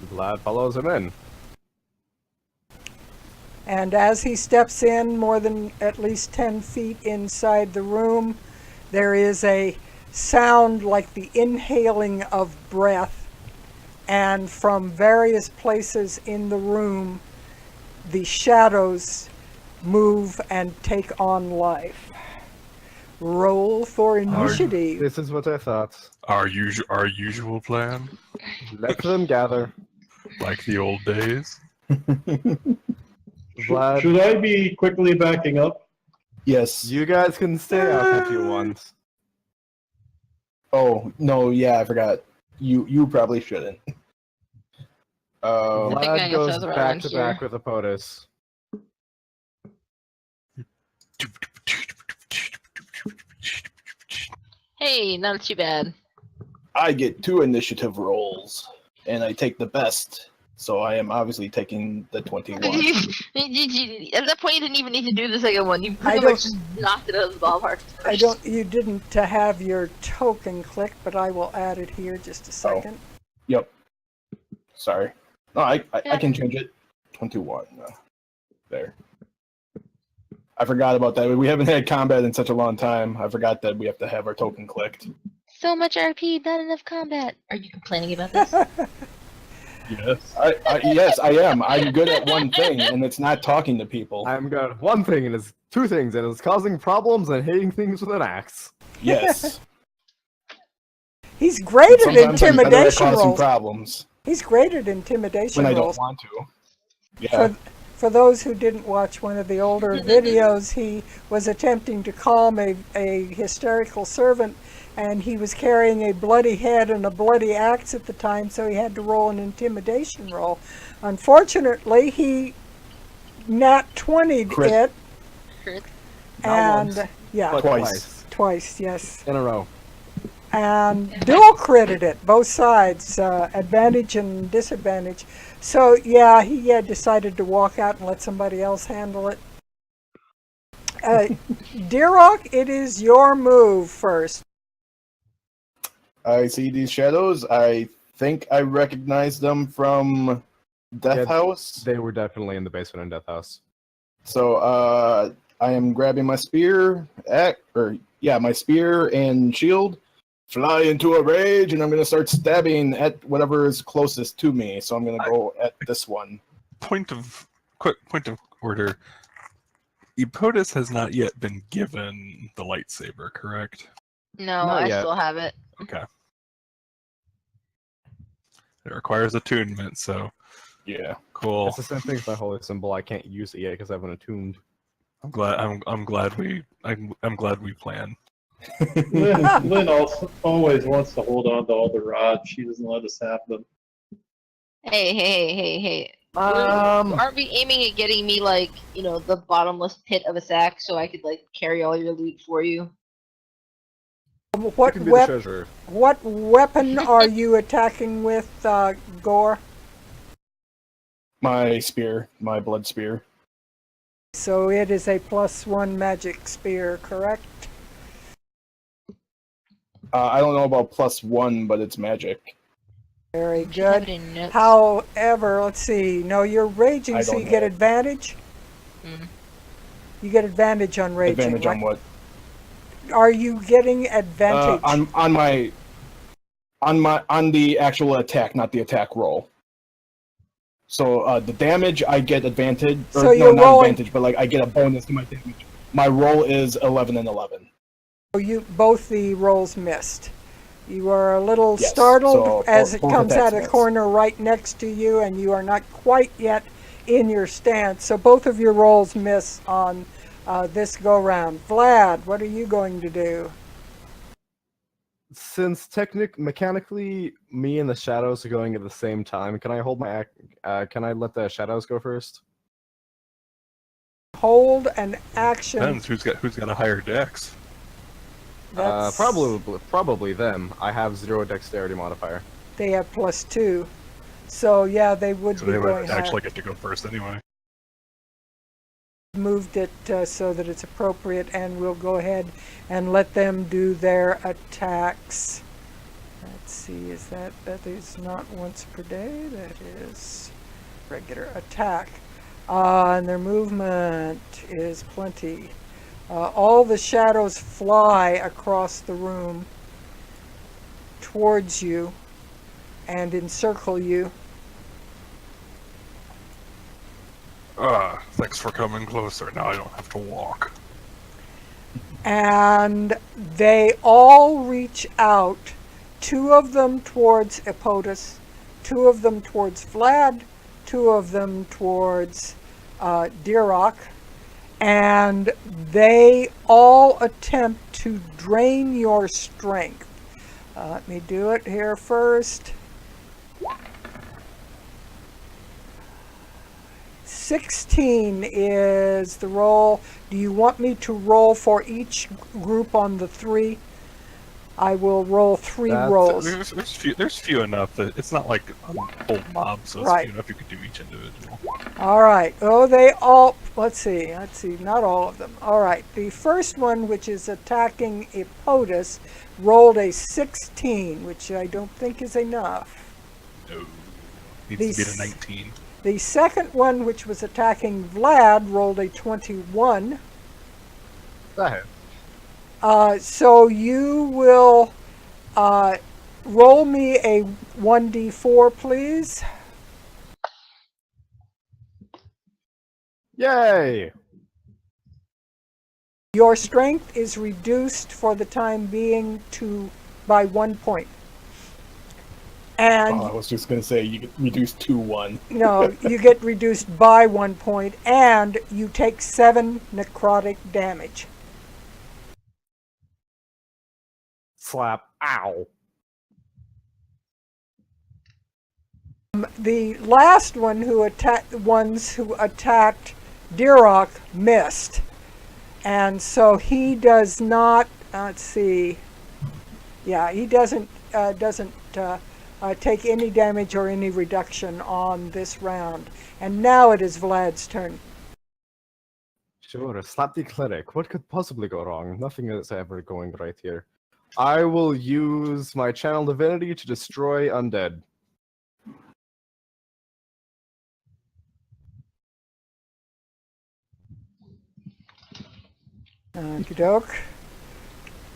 Vlad follows him in. And as he steps in more than at least 10 feet inside the room, there is a sound like the inhaling of breath. And from various places in the room, the shadows move and take on life. Roll for initiative. This is what I thought. Our usual plan, Let them gather. like the old days. Vlad, Should I be quickly backing up? Yes. you guys can stay up if you want. Oh no, yeah, I forgot. You probably shouldn't. I think I Vlad guess I goes was around back to here. back with Apotus. Hey, not too bad. I get 2 initiative rolls, and I take the best. So I am obviously taking the 21. At that point, you didn't even need to do the second one. You I pretty don't- much just knocked it out of the ballpark. I don't. You didn't have your token clicked, but I will add it here. Just a second. Yep. Sorry. No, I can change it. 21. There. I forgot about that. We haven't had combat in such a long time. I forgot that we have to have our token clicked. So much RP, not enough combat. Are you complaining about this? Yes. Yes, I am. I'm good at one thing, and it's not talking to people. I'm good at one thing, and it's two things, and it's causing problems and hitting things with an axe. Yes. He's great at Sometimes I'm better at intimidation causing rolls. problems He's great at intimidation when I don't rolls. want to. Yeah. For those who didn't watch one of the older videos, he was attempting to calm a hysterical servant, and he was carrying a bloody head and a bloody axe at the time, so he had to roll an intimidation roll. Unfortunately, he nat 20'd Crit. it, Crit. Not and once, yeah, but twice, yes. in a row. And dual critted it, both sides, advantage and disadvantage. So yeah, he had decided to walk out and let somebody else handle it. Dirok, it is your move first. I see these shadows. I think I recognize them from Death Yeah, House. They were definitely in the basement in Death House. So I am grabbing my spear, my spear and shield, fly into a rage, and I'm going to start stabbing at whatever is closest to me. So I'm going to go at this one. Point of order. Epotus has not yet been given the lightsaber, correct? No, Not I yet. still have it. Okay. It requires attunement, so Yeah. cool. It's the same thing as my holy symbol. I can't use it yet because I haven't attuned. I'm glad we plan. Lynn also always wants to hold on to all the rods. She doesn't let us have them. Hey. Aren't we aiming at getting me, like, the bottomless pit of a sack so I could, like, carry all your loot for you? What You can be the treasurer. what weapon are you attacking with, Gore? My spear, my blood spear. So it is a +1 magic spear, correct? I don't know about +1, but it's magic. Very You should have good. it in notes. However, let's see. No, you're raging, I so you don't get know. advantage. Mm. You get advantage on raging. Advantage on what? Are you getting advantage? On the actual attack, not the attack roll. So the damage I get advantage, or So no, you're not rolling- advantage, but like I get a bonus to my damage. My roll is 11 and 11. Both the rolls missed. You are a little Yes, startled so as it both comes attacks out of the missed. corner right next to you, and you are not quite yet in your stance. So both of your rolls miss on this go-round. Vlad, what are you going to do? Since mechanically, me and the shadows are going at the same time, can I hold my can I let the shadows go first? Hold an action. Depends who's got a higher dex. That's- Probably them. I have 0 dexterity modifier. They have +2. So yeah, they would So be they going would higher. actually get to go first anyway. Moved it so that it's appropriate, and we'll go ahead and let them do their attacks. Let's see, that is not once per day, that is regular attack. And their movement is plenty. All the shadows fly across the room towards you and encircle you. Thanks for coming closer. Now I don't have to walk. And they all reach out, 2 of them towards Epotus, 2 of them towards Vlad, 2 of them towards Dirok, and they all attempt to drain your strength. Let me do it here first. 16 is the roll. Do you want me to roll for each group on the 3? I will roll 3 rolls. There's few enough that it's not like a whole mob, so it's Right. few enough you could do each individual. All right. Oh, they all. Let's see. Not all of them. All right. The first one, which is attacking Epotus, rolled a 16, which I don't think is enough. No. Needs to be a 19. The second one, which was attacking Vlad, rolled a 21. That hit. So you will roll me a 1d4, please. Yay! Your strength is reduced for the time being by 1 point. And I was just going to say, you get reduced to 1. no, you get reduced by 1 point, and you take 7 necrotic damage. Slap. Ow. The last one ones who attacked Dirok missed, and so he does not. Let's see. Yeah, he doesn't take any damage or any reduction on this round. And now it is Vlad's turn. Sure, slap the cleric. What could possibly go wrong? Nothing is ever going right here. I will use my channel divinity to destroy undead. Okey-doke.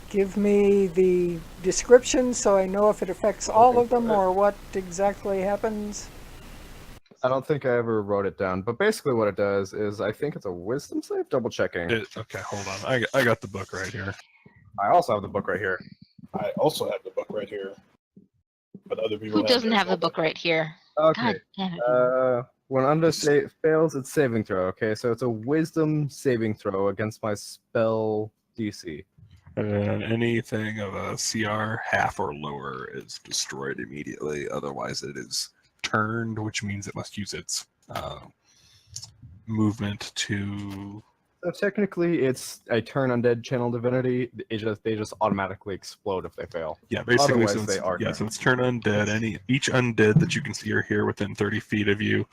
Give me the description so I know if it affects all of them or what exactly happens. I don't think I ever wrote it down, but basically what it does is I think it's a wisdom save. Double checking. Okay, hold on. I got the book right here. I also have the book right here. I also have the book right here. But other people Who doesn't have the book right here? Okay. God damn it. When undead fails its saving throw. Okay, so it's a wisdom saving throw against my spell DC. And anything of a CR half or lower is destroyed immediately. Otherwise, it is turned, which means it must use its movement to. So technically, it's a turn undead channel divinity. They just automatically explode if they fail. Yeah, basically, Otherwise, they are since turn undead, each undead that you can see or hear within 30 feet of you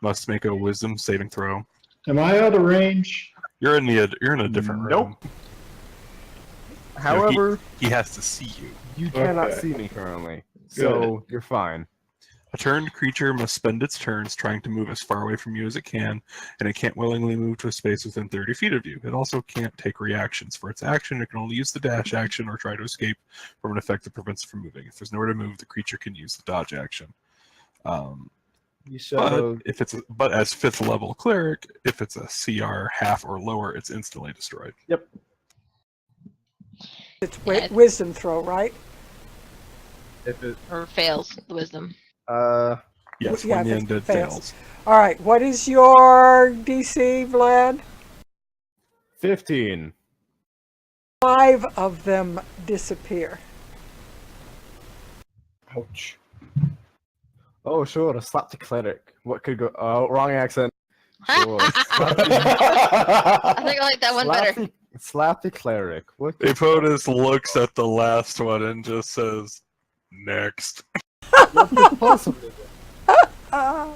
must make a wisdom saving throw. Am I out of range? You're in a different room. Nope. However, he has to see you. you cannot Okay. see me currently, so you're fine. A turned creature must spend its turns trying to move as far away from you as it can, and it can't willingly move to a space within 30 feet of you. It also can't take reactions. For its action, it can only use the dash action or try to escape from an effect that prevents it from moving. If there's nowhere to move, the creature can use the dodge action. But as 5th level cleric, if it's a CR half or lower, it's instantly destroyed. Yep. It's wisdom throw, right? If it, Or fails the wisdom. Yes, Yeah, when the if it undead fails. fails. All right. What is your DC, Vlad? 15. 5 of them disappear. Ouch. Oh, sure, slap the cleric. What could go? Oh, wrong accent. Sure. I think I like that one better. Slap the cleric. What could Epotus looks at the last one and just says, "Next." possibly? Uh,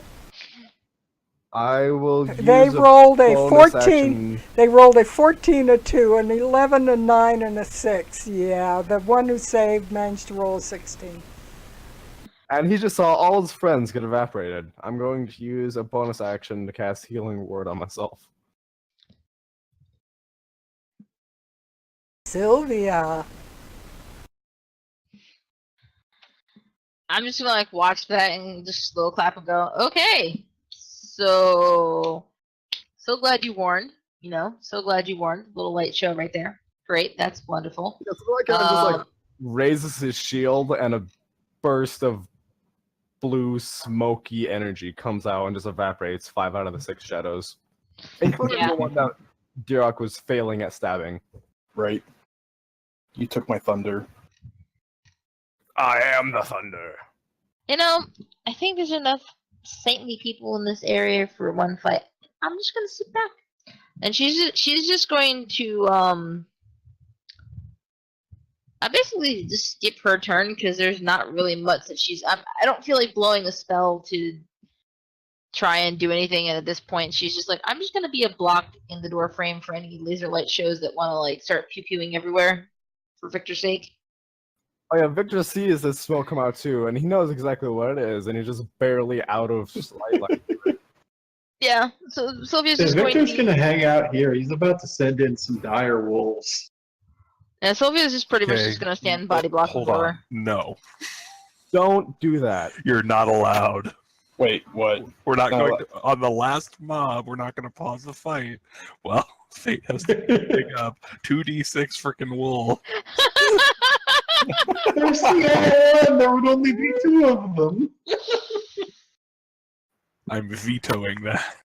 I will use They a rolled a bonus 14. action. They rolled a 14, a 2, an 11, a 9, and a 6. Yeah, the one who saved managed to roll a 16. And he just saw all his friends get evaporated. I'm going to use a bonus action to cast Healing Word on myself. Sylvia. I'm just gonna watch that and just slow clap and go, okay. So glad you warned. So glad you warned. Little light show right there. Great, that's wonderful. Yeah, so the guy just raises his shield and a burst of blue smoky energy comes out and just evaporates 5 out of the 6 shadows. Including Yeah. the one that Dirok was failing at stabbing. Right. You took my thunder. I am the thunder. You know, I think there's enough saintly people in this area for one fight. I'm just gonna sit back, and she's just going to I basically just skip her turn because there's not really much that I don't feel like blowing a spell to try and do anything, and at this point she's just like, I'm just gonna be a block in the door frame for any laser light shows that want to like start pew-pewing everywhere for Victor's sake. Oh yeah, Victor sees this smoke come out too, and he knows exactly what it is, and he's just barely out of light. Yeah, so Sylvia's So just Victor's going gonna hang out here. He's about to send in some dire wolves. and Sylvia's just pretty much Okay, just gonna stand body blocking Hold the door. on. No. Don't do that. You're not allowed. Wait, what? We're not No, going to, on the last mob, we're not going to pause the fight. Well, Fate has to pick up 2d6 freaking wool. There's the other one. There would only be 2 of them. I'm vetoing that.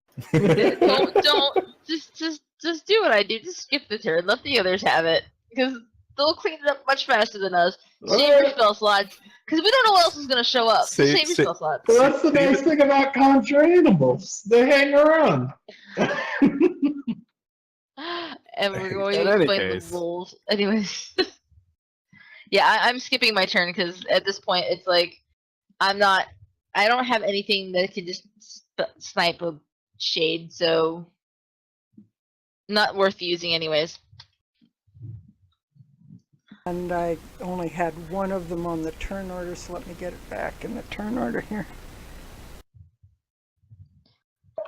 don't just do what I do. Just skip the turn. Let the others have it because they'll clean it up much faster than us. Save your spell slots because we don't know what else is gonna show up. Save your spell slots. Well, that's the nice thing about conjure animals. They hang around. And we're going In to any explain case. the rules. Anyways. Yeah, I'm skipping my turn because at this point it's like I don't have anything that can just snipe a shade, so not worth using anyways. And I only had one of them on the turn order, so let me get it back in the turn order here.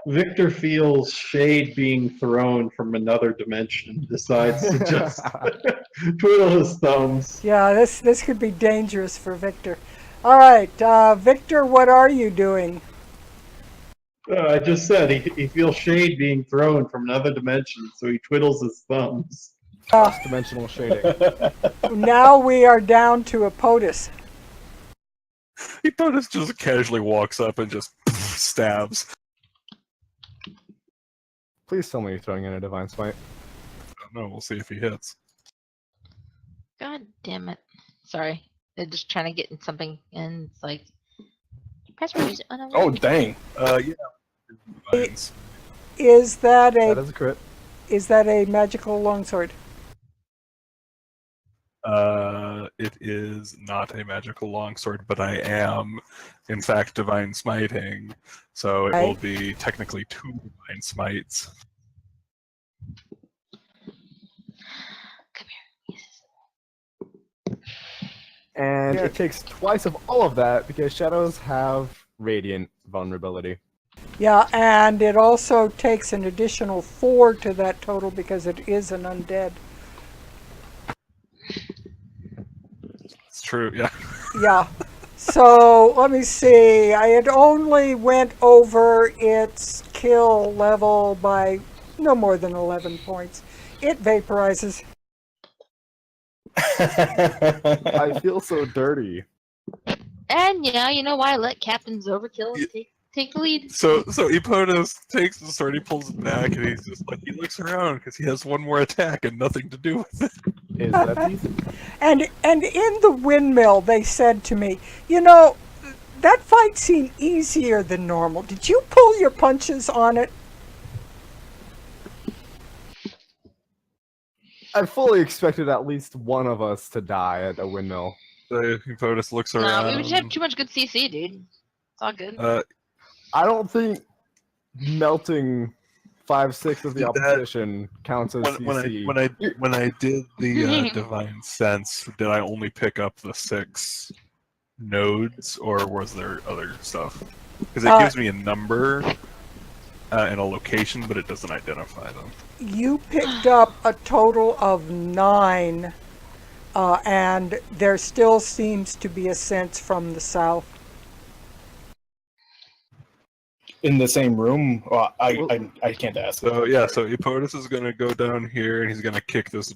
Victor feels shade being thrown from another dimension. Decides to just twiddle his thumbs. Yeah, this could be dangerous for Victor. All right, Victor, what are you doing? I just said he feels shade being thrown from another dimension, so he twiddles his thumbs. Cross-dimensional shading. Now we are down to a POTUS. Epotus just casually walks up and just stabs. Please tell me you're throwing in a divine smite. I don't know, we'll see if he hits. God damn it. Sorry. They're just trying to get in something and it's like press music. Oh, no, Oh, dang. Yeah. Divines. Is that That is a crit. a magical longsword? It is not a magical longsword, but I am, in fact, divine smiting, so it will be technically 2 divine smites. Come here. And Yeah. it takes twice of all of that because shadows have radiant vulnerability. Yeah, and it also takes an additional 4 to that total because it is an undead. It's true, yeah. Yeah. So let me see. I had only went over its kill level by no more than 11 points. It vaporizes. I feel so dirty. And yeah, you know why? Let captains overkill and take the lead. So Epotus takes the sword, he pulls it back, and he's just like, he looks around because he has one more attack and nothing to do with it. Is that easy? And in the windmill, they said to me, you know, that fight seemed easier than normal. Did you pull your punches on it? I fully expected at least one of us to die at a windmill. So Epotus looks No, around. we just have too much good CC, dude. It's all good. I don't think melting 5/6 of the opposition counts as CC. When I did the divine sense, did I only pick up the 6 nodes, or was there other stuff? Because it gives me a number and a location, but it doesn't identify them. You picked up a total of 9, and there still seems to be a sense from the south. In the same room? Well, I can't ask. So yeah, so Epotus is gonna go down here and he's gonna kick this.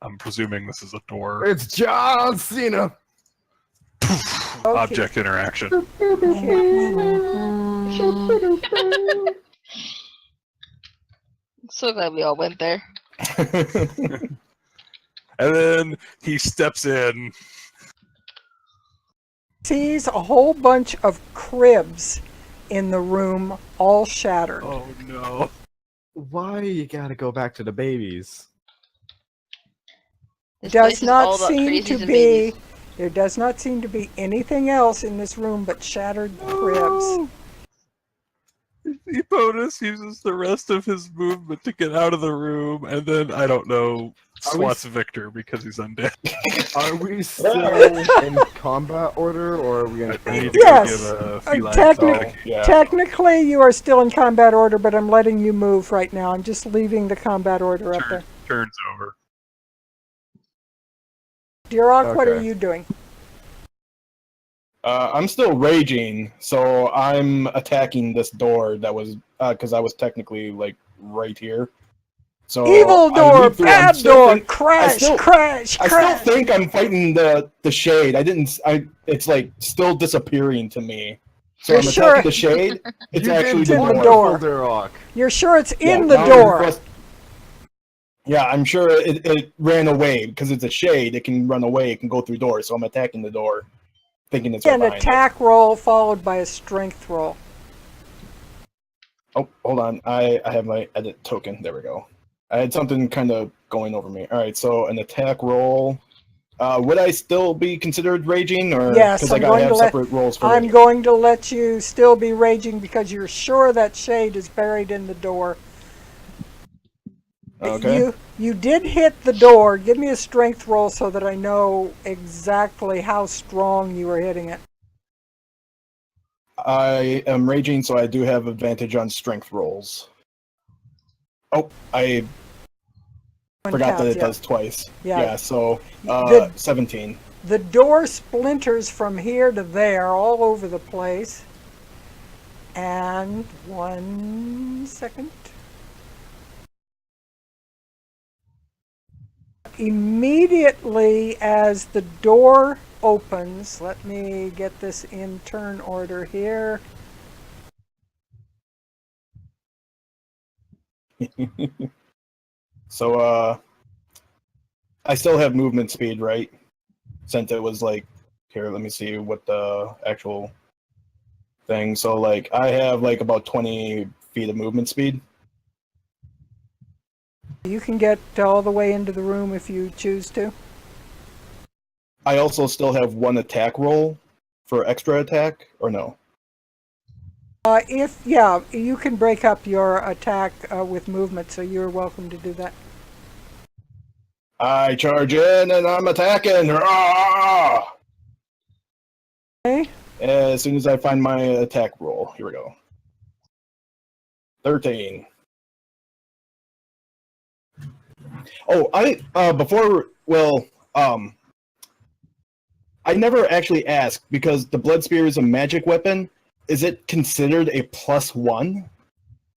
I'm presuming this is a door. It's John Cena! Object interaction. So glad we all went there. And then he steps in Sees a whole bunch of cribs in the room, all shattered. Oh no. Why you gotta go back to the babies? This Does place is not all about seem to crazies and be. babies. There does not seem to be anything else in this room but shattered cribs. Epotus uses the rest of his movement to get out of the room, and then, I don't know, swats Victor because he's undead. Are we still in combat order, or are we gonna I need finish? to go Yes. give a feline Technic- Yeah. Technically, you are still in combat order, but I'm letting you move right now. I'm just leaving the combat order up there. Turns over. Duroc, what are Okay. you doing? I'm still raging, so I'm attacking this door that was because I was technically like right here. So Evil I door, leaped through. I'm bad still door, think- crash, still- crash, I crash. still think I'm fighting the shade. It's like still disappearing to me. So You're I'm sure- attacking the shade. It's You actually did in the door. door. Duroc. You're sure it's Yeah, in the now door? Yeah, I'm sure it ran away because it's a shade. It can run away. It can go through doors. So I'm attacking the door, thinking it's right An behind it. attack roll followed by a strength roll. Oh, hold on. I have my edit token. There we go. I had something kind of going over me. All right, so an attack roll. Would I still be considered raging, or Yes, because I'm I going to have let. separate rolls for I'm raging? going to let you still be raging because you're sure that shade is buried in the door. Okay. You did hit the door. Give me a strength roll so that I know exactly how strong you were hitting it. I am raging, so I do have advantage on strength rolls. Oh, I One forgot that counts, it does twice. Yeah. Yeah, so The- 17. The door splinters from here to there, all over the place. And 1 second. Immediately as the door opens, let me get this in turn order here. So, I still have movement speed, right? Since it was like, here, let me see what the actual thing. So, like, I have like about 20 feet of movement speed. You can get all the way into the room if you choose to. I also still have one attack roll for extra attack, or no? You can break up your attack with movement, so you're welcome to do that. I charge in and I'm attacking. Ah! Okay. As soon as I find my attack roll, here we go. 13. Oh, I never actually asked because the blood spear is a magic weapon. Is it considered a +1?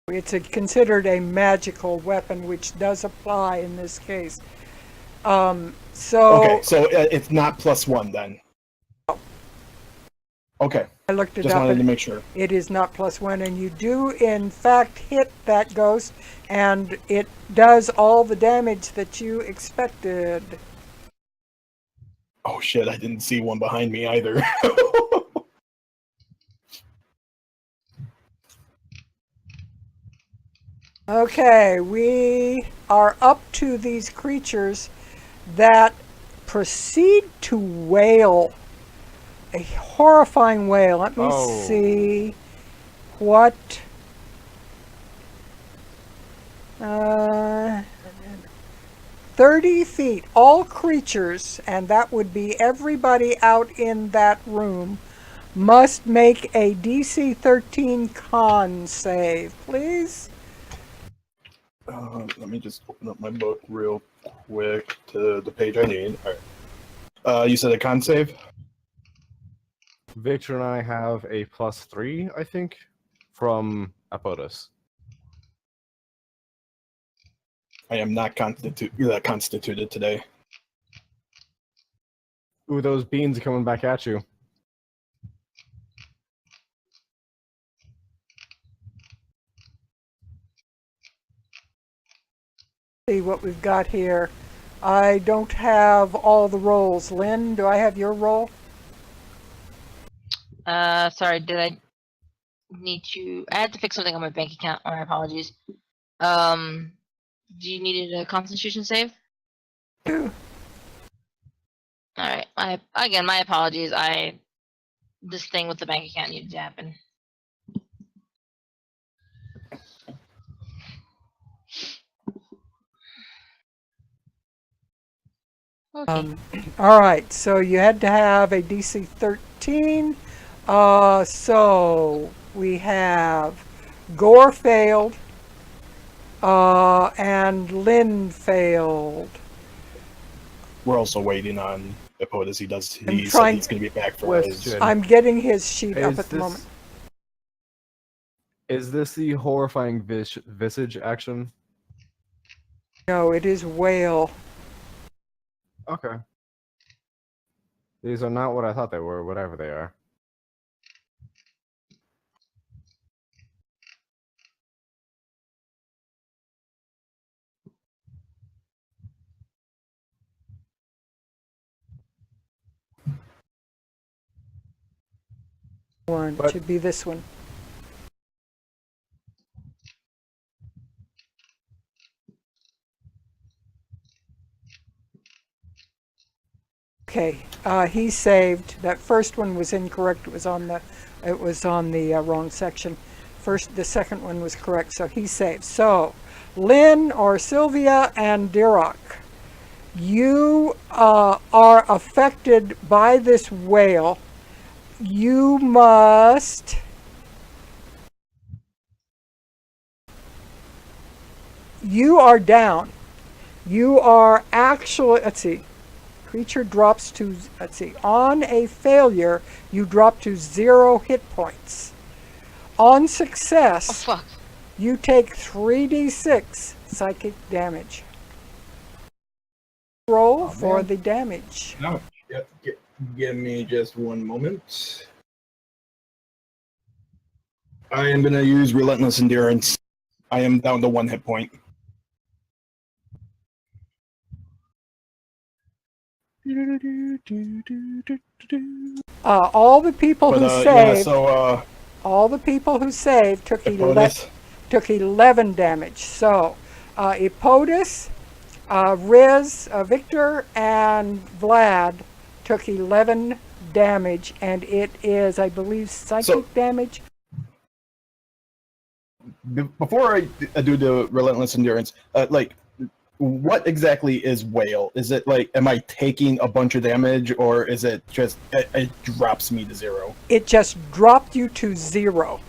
It's considered a magical weapon, which does apply in this case. Okay, so it's not +1 then. Okay, I looked it just up, wanted to and make sure. it is not +1, and you do in fact hit that ghost, and it does all the damage that you expected. Oh shit, I didn't see one behind me either. Okay, we are up to these creatures that proceed to wail. A horrifying wail. Let me Oh. see what... 30 feet. All creatures, and that would be everybody out in that room, must make a DC 13 con save, please. Let me just open up my book real quick to the page I need. All right. You said a con save? Victor and I have a +3, I think, from Apotus. I am not constituted today. Ooh, those beans are coming back at you. See what we've got here. I don't have all the rolls. Lynn, do I have your roll? Sorry, did I need to... I had to fix something on my bank account. My apologies. Do you need a constitution save? Alright, my apologies. This thing with the bank account needed to happen. Okay. All right, so you had to have a DC 13. So we have Gore failed, and Lynn failed. We're also waiting on Epotus. He said I'm he's trying- going to be back for Question. his... I'm getting his sheet up Is at the moment. Is this the horrifying visage action? No, it is whale. Okay. These are not what I thought they were, whatever they are. One But- should be this one. Okay, he saved. That first one was incorrect. It was on the wrong section. The second one was correct, so he saved. So, Lynn or Sylvia and Dirok, you are affected by this whale. You must you are down. You are actually, let's see, creature drops to, let's see, on a failure, you drop to 0 hit points. On Oh, success, fuck. you take 3d6 psychic damage. Roll for the damage. No, give me just one moment. I am going to use Relentless Endurance. I am down to 1 hit point. All the people who saved, so, all the people who saved took Epotus, 11 damage. So, Epotus, Riz, Victor, and Vlad took 11 damage, and it is, I believe, psychic damage. before I do the Relentless Endurance, what exactly is whale? Is it like, am I taking a bunch of damage, or is it just, it drops me to 0? It just dropped you to 0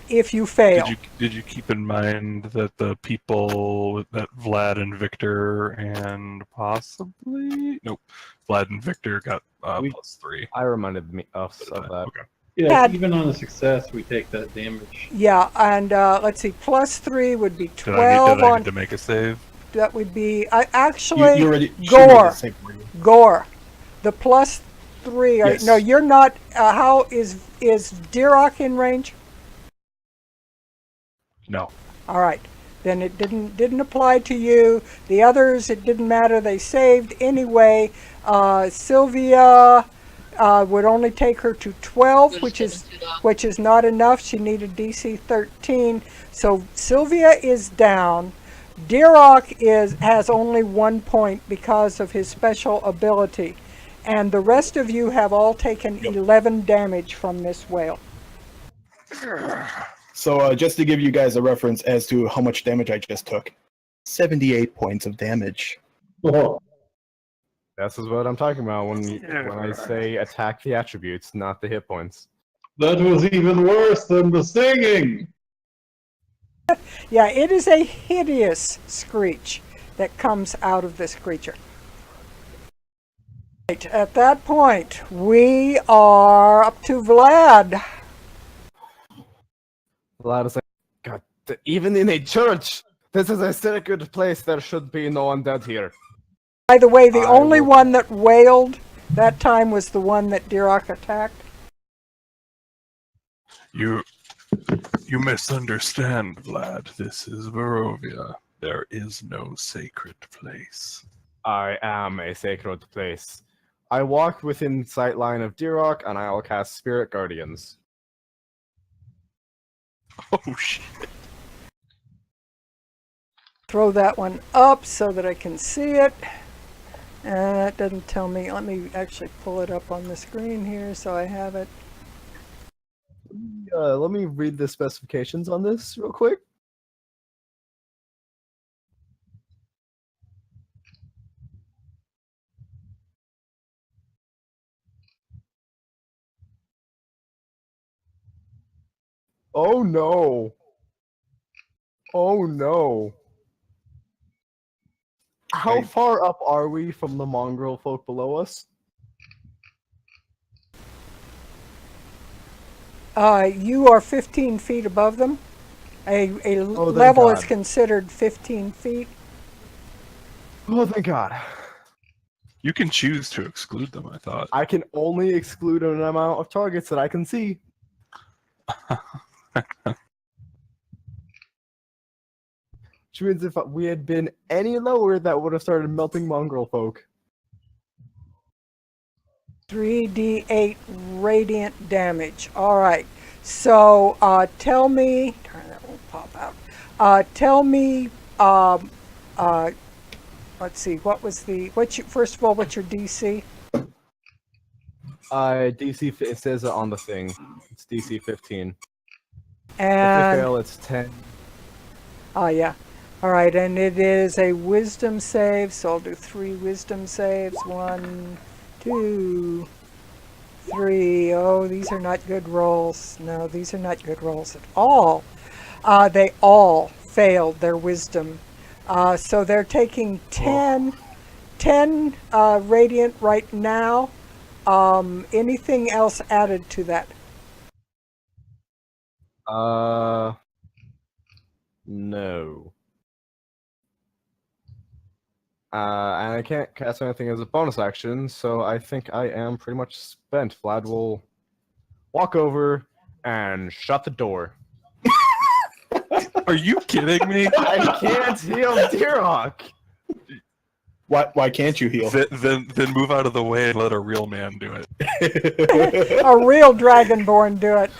if you fail. Did you keep in mind that the people that Vlad and Victor and possibly Vlad and Victor got +3. I reminded me of that. Okay. Yeah, even on a success, we take that damage. Yeah, and let's see, +3 would be Did 12 I on. need to make a save? That would be actually You already Gore. save for you. Gore. The +3. Yes. No, you're not. How is Dirok in range? No. All right, then it didn't apply to you. The others, it didn't matter. They saved anyway. Sylvia would only take her to 12, which is not enough. She needed DC 13. So Sylvia is down. Dirok has only 1 point because of his special ability, and the rest of you have all taken 11 damage from this whale. So just to give you guys a reference as to how much damage I just took, 78 points of damage. Oh, This is what I'm talking about when I say attack the attributes, not the hit points. that was even worse than the singing! Yeah, it is a hideous screech that comes out of this creature. Right, at that point, we are up to Vlad. Vlad is like, God, even in a church, this is a sacred place. There should be no undead here. By the way, the I only will- one that wailed that time was the one that Dirok attacked. You misunderstand, Vlad. This is Barovia. There is no sacred place. I am a sacred place. I walk within sight line of Dirok, and I will cast Spirit Guardians. Oh shit. Throw that one up so that I can see it. It doesn't tell me. Let me actually pull it up on the screen here so I have it. Let me read the specifications on this real quick. Oh no! Oh no! How far up are we from the mongrel folk below us? You are 15 feet above them. A thank level is God. considered 15 feet. Oh, thank God. You can choose to exclude them, I thought. I can only exclude an amount of targets that I can see. Which means if we had been any lower, that would have started melting mongrel folk. 3d8 radiant damage. All right. So tell me. Darn, that won't pop out. Tell me. Let's see. What was the? First of all, what's your DC? DC. It says it on the thing. It's DC 15. And if they fail, it's 10. Oh yeah. All right, and it is a wisdom save, so I'll do 3 wisdom saves. 1, 2, 3. Oh, these are not good rolls. No, these are not good rolls at all. They all failed their wisdom. So they're taking 10 radiant right now. Anything else added to that? No. And I can't cast anything as a bonus action, so I think I am pretty much spent. Vlad will walk over and shut the door. Are you kidding me? I can't heal Dirok. Why can't you heal? Then move out of the way and let a real man do it. A real dragonborn do it.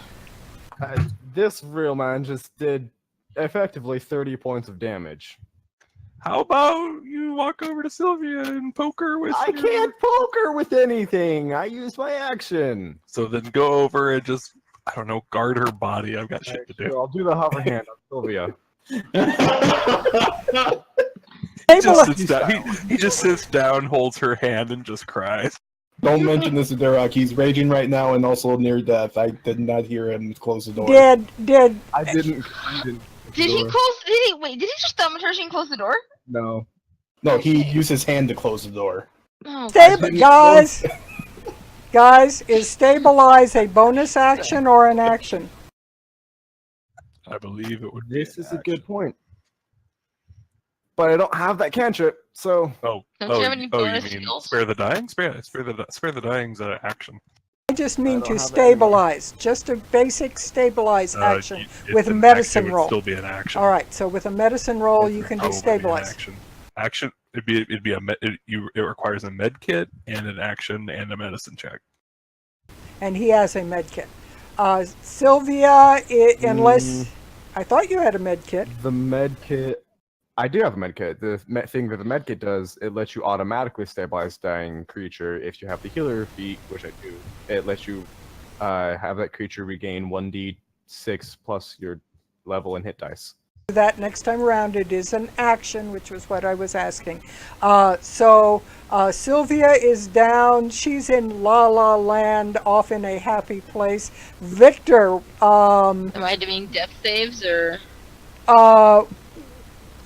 This real man just did effectively 30 points of damage. How about you walk over to Sylvia and poke her with I can't poke her with anything. I used my action. So then go over and just, I don't know, guard her body. I've got shit to do. Sure, I'll do the hover hand on Sylvia. He just sits down, holds her hand, and just cries. Don't mention this to Derek. He's raging right now and also near death. I did not hear him close the door. Did I didn't. Did he close? Did he just thaumaturgy and close the door? No. No, he used his hand to close the door. Oh, guys, is stabilize a bonus action or an action? I believe it would be. This is a good point. But I don't have that cantrip, so. Don't you have any bonus you mean skills? spare the dying? Spare the dying's an action. I just mean to have that stabilize, just a basic stabilize action with a medicine roll. It would still be an action. All right, so with a medicine roll, you can do Probably be an stabilize. Action. It requires a med kit and an action and a medicine check. And he has a med kit. Sylvia, unless I thought you had a med kit. The med kit. I do have a med kit. The thing that the med kit does, it lets you automatically stabilize dying creature if you have the healer feat, which I do. It lets you have that creature regain 1d6 plus your level and hit dice. That next time around, it is an action, which was what I was asking. So Sylvia is down. She's in La La Land, off in a happy place. Victor. Am I doing death saves or?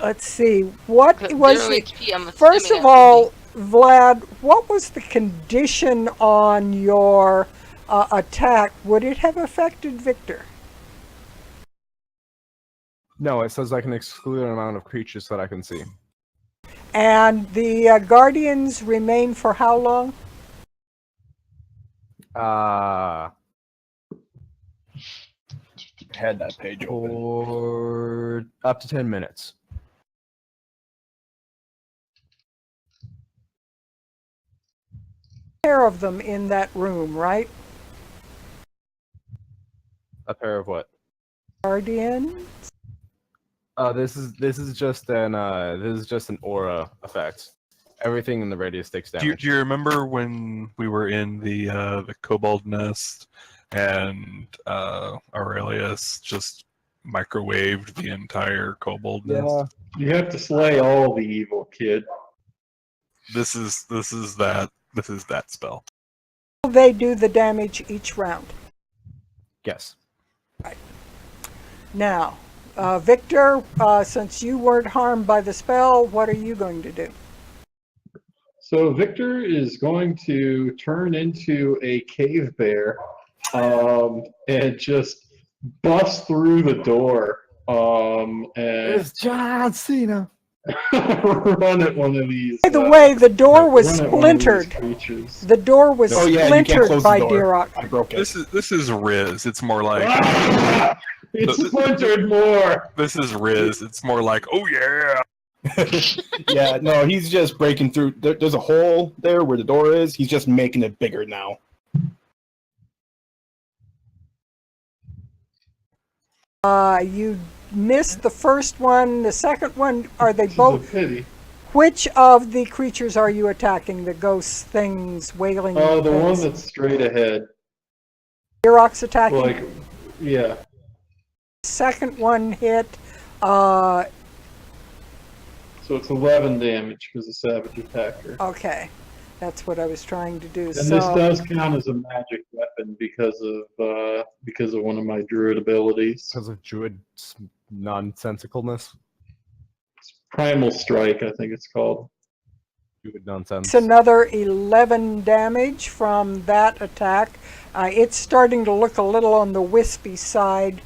Let's see. What was 0 the, HP, I'm first assuming of I all, Vlad, what was the condition on your attack? Would it have affected Victor? No, it says I can exclude an amount of creatures that I can see. And the guardians remain for how long? Had that page open. For up to 10 minutes. pair of them in that room, right? A pair of what? Guardian? This is just an aura effect. Everything in the radius takes Do you, damage. do you remember when we were in the kobold nest and Aurelius just microwaved the entire kobold nest? You have to slay all the evil, kid. This is that spell. They do the damage each round. Yes. Now, Victor, since you weren't harmed by the spell, what are you going to do? So Victor is going to turn into a cave bear and just bust through the door and It's John Cena. run at one of these. By the way, the door was run at one of these splintered. creatures. The door was Oh yeah, you can't splintered close by the door. Dirok. I broke it. This is Riz. It's more like Ah! It's splintered more. this is Riz. It's more like, oh yeah. Yeah, no, he's just breaking through. There's a hole there where the door is. He's just making it bigger now. You missed the first one. The second one, are they This is both? a pity. Which of the creatures are you attacking? The ghosts, things, wailing Oh, the one things? that's straight ahead. Dirok's attacking. Like, yeah. Second one hit. So it's 11 damage because of savage attacker. Okay, that's what I was trying to do. And So this does count as a magic weapon because of one of my druid abilities. Because of Druid's nonsensicalness. Primal strike, I think it's called. Druid nonsense. it's another 11 damage from that attack. It's starting to look a little on the wispy side.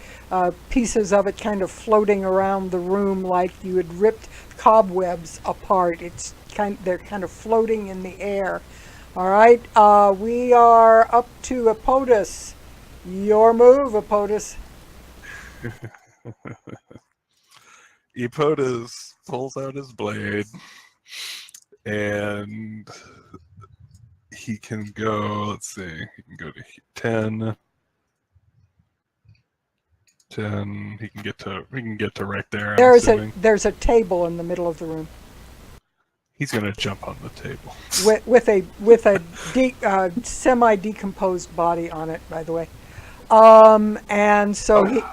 Pieces of it kind of floating around the room like you had ripped cobwebs apart. They're kind of floating in the air. All right, we are up to Apotus. Your move, Apotus. Epotus pulls out his blade, and he can go. Let's see. He can go to 10. 10. He can get to right there. I'm assuming. There's a table in the middle of the room He's gonna jump on the table. with a semi-decomposed body on it, by the way. And so he.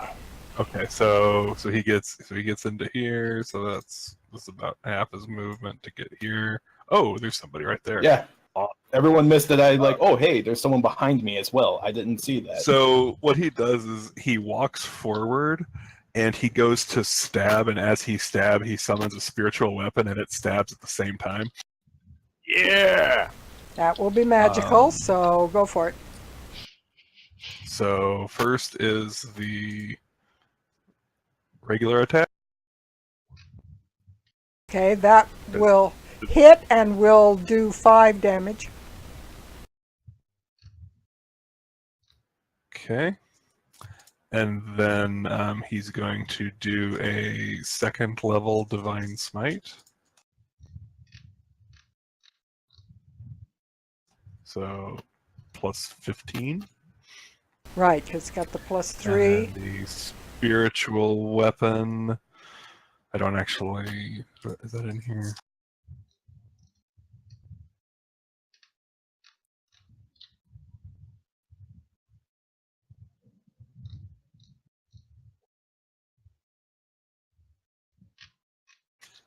Okay, so he gets into here. So that's about half his movement to get here. Oh, there's somebody right there. Yeah. Everyone missed it. Oh, hey, there's someone behind me as well. I didn't see that. So what he does is he walks forward and he goes to stab, and as he stabs, he summons a spiritual weapon and it stabs at the same time. Yeah! That will be magical, so go for it. So first is the regular attack. Okay, that will hit and will do 5 damage. Okay. And then he's going to do a second level Divine Smite. So plus 15. Right, it's got the +3. And the spiritual weapon. I don't actually. Is that in here?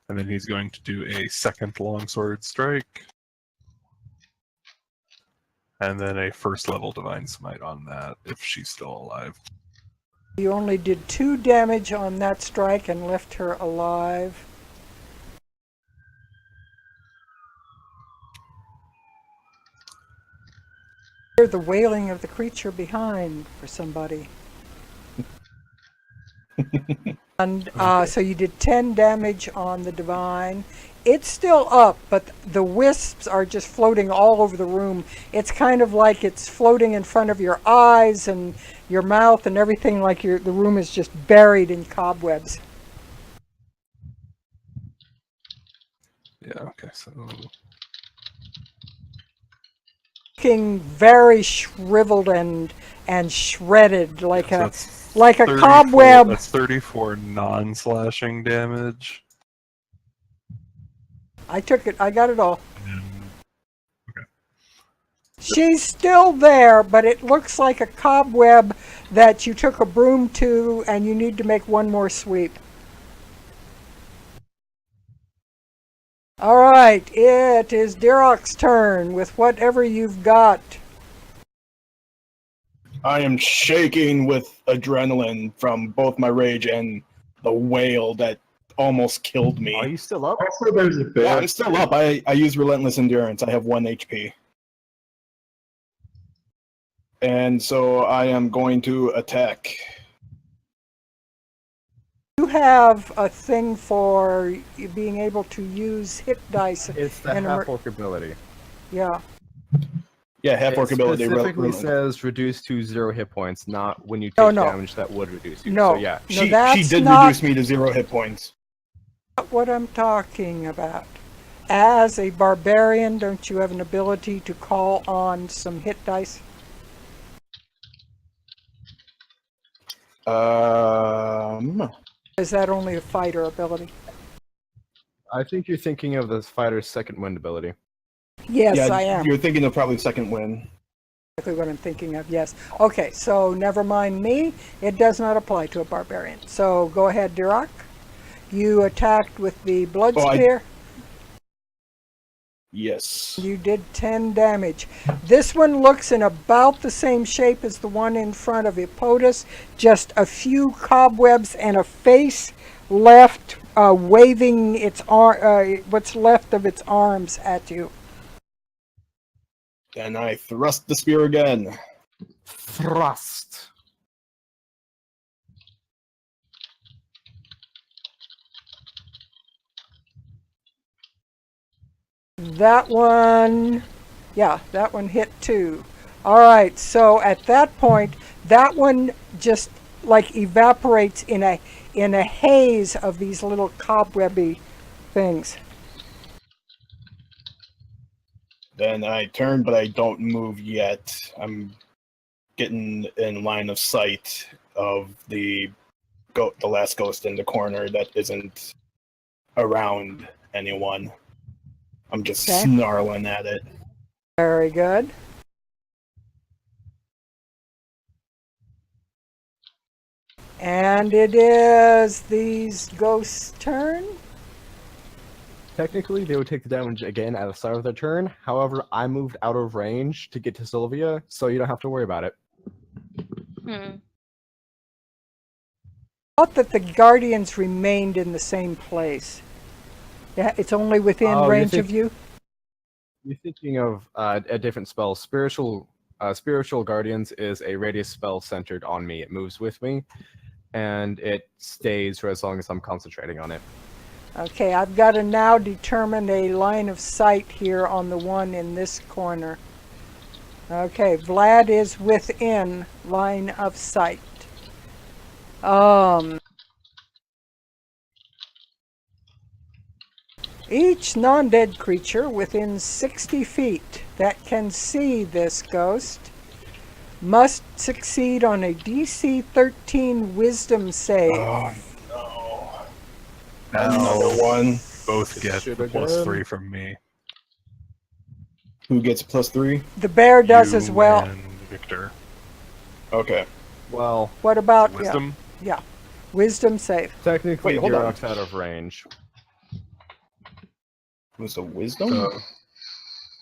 And then he's going to do a second longsword strike. And then a first level Divine Smite on that, if she's still alive. You only did 2 damage on that strike and left her alive. Hear the wailing of the creature behind for somebody. And so you did 10 damage on the divine. It's still up, but the wisps are just floating all over the room. It's kind of like it's floating in front of your eyes and your mouth and everything, like the room is just buried in cobwebs. Yeah, okay, so looking very shriveled and shredded, like So a that's like a 34 cobweb. That's 34 non-slashing damage. I took it. I got it all. And She's still there, but it looks like a cobweb that you took a broom to, and you need to make one more sweep. All right, it is Dirok's turn with whatever you've got. I am shaking with adrenaline from both my rage and the whale that almost killed me. Are you still up? Also, there's a bear. Yeah, I'm still up. I use Relentless Endurance. I have 1 HP. And so I am going to attack. You have a thing for you being able to use hit dice. It's the and half-orc ability. Yeah. Yeah, half-orc It ability. specifically says reduce to 0 hit points, not when you take No, no. damage that would reduce you. No. So yeah. No, She that's did not reduce me to 0 hit points. what I'm talking about. As a barbarian, don't you have an ability to call on some hit dice? Is that only a fighter ability? I think you're thinking of the fighter's second wind ability. Yes, yeah, I am. You're thinking of probably second win. Exactly what I'm thinking of, yes. Okay, so never mind me. It does not apply to a barbarian. So go ahead, Dirok. You attacked with the blood Oh, spear. Yes. You did 10 damage. This one looks in about the same shape as the one in front of Ippotus. Just a few cobwebs and a face left, waving its what's left of its arms at you. And I thrust the spear again. Thrust. That one, yeah, that one hit too. All right, so at that point, that one just like evaporates in a haze of these little cobwebby things. Then I turn, but I don't move yet. I'm getting in line of sight of the last ghost in the corner that isn't around anyone. I'm just Okay. snarling at it. Very good. And it is these ghosts' turn. Technically, they would take the damage again at the start of their turn. However, I moved out of range to get to Sylvia, so you don't have to worry about it. Thought that the guardians remained in the same place. Yeah, it's only within range of you. You're thinking of a different spell. Spiritual Guardians is a radius spell centered on me. It moves with me, and it stays for as long as I'm concentrating on it. Okay, I've got to now determine a line of sight here on the one in this corner. Okay, Vlad is within line of sight. Each non-dead creature within 60 feet that can see this ghost must succeed on a DC 13 Wisdom save. Oh no. That's another one. both get Should the I go? +3 from me. Who gets +3? The bear does You as well. and Victor. Okay. Well, What about Wisdom? Yeah, Wisdom save. technically, Wait, hold on. Durok's out of range. Was it wisdom? So,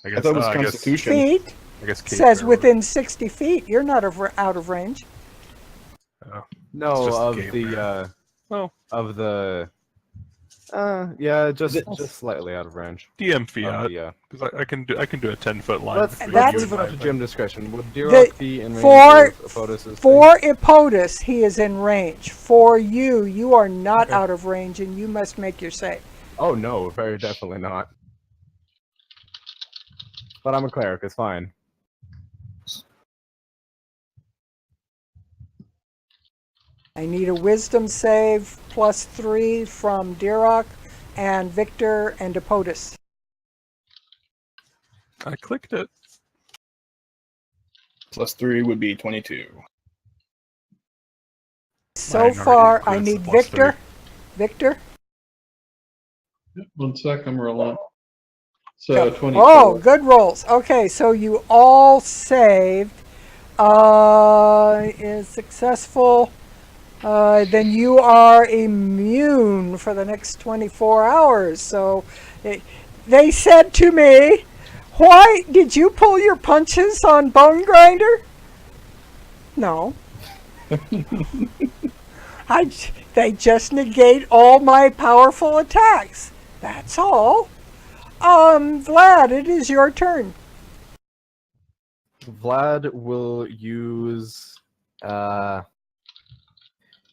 I guess, I thought it was I guess, Constitution. Feet I guess Kate says Bear within 60 feet. You're not out of range. would- oh. No, just of game the bear. Oh. of the. Yeah, just Is it- just slightly out of range. DM Of fiat, the, because I can do a 10-foot line. let's between that's- you leave it and up to my Jim discretion. Would The- Durok be in range for- of Ippotus's For Ippotus, he is in range. For you, you are not Okay. out of range, and you must make your save. Oh no, very definitely not. But I'm a cleric, it's fine. I need a Wisdom save +3 from Dirok and Victor and Ippotus. I clicked it. plus 3 would be 22. So Mine already far, I includes the need plus Victor. 3. Victor? One sec, I'm rolling. So Go. 24. Oh, good rolls. Okay, so you all saved. Is successful. Then you are immune for the next 24 hours. So they said to me, why did you pull your punches on Bone Grinder? No. They just negate all my powerful attacks. That's all. Vlad, it is your turn. Vlad will use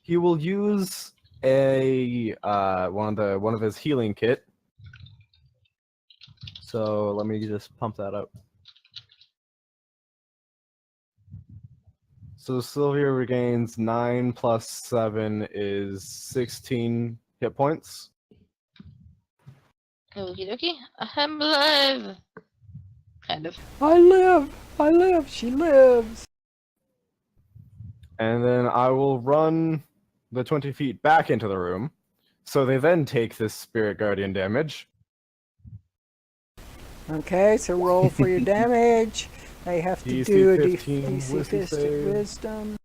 he will use a one of his healing kit. So let me just pump that up. So Sylvia regains 9 plus 7 is 16 hit points. Okie dokie. I'm alive. Kind of. I live, she lives. And then I will run the 20 feet back into the room. So they then take this Spirit Guardian damage. Okay, so roll for your damage. They have to DC do a 15 DC wisdom 15 save. wisdom.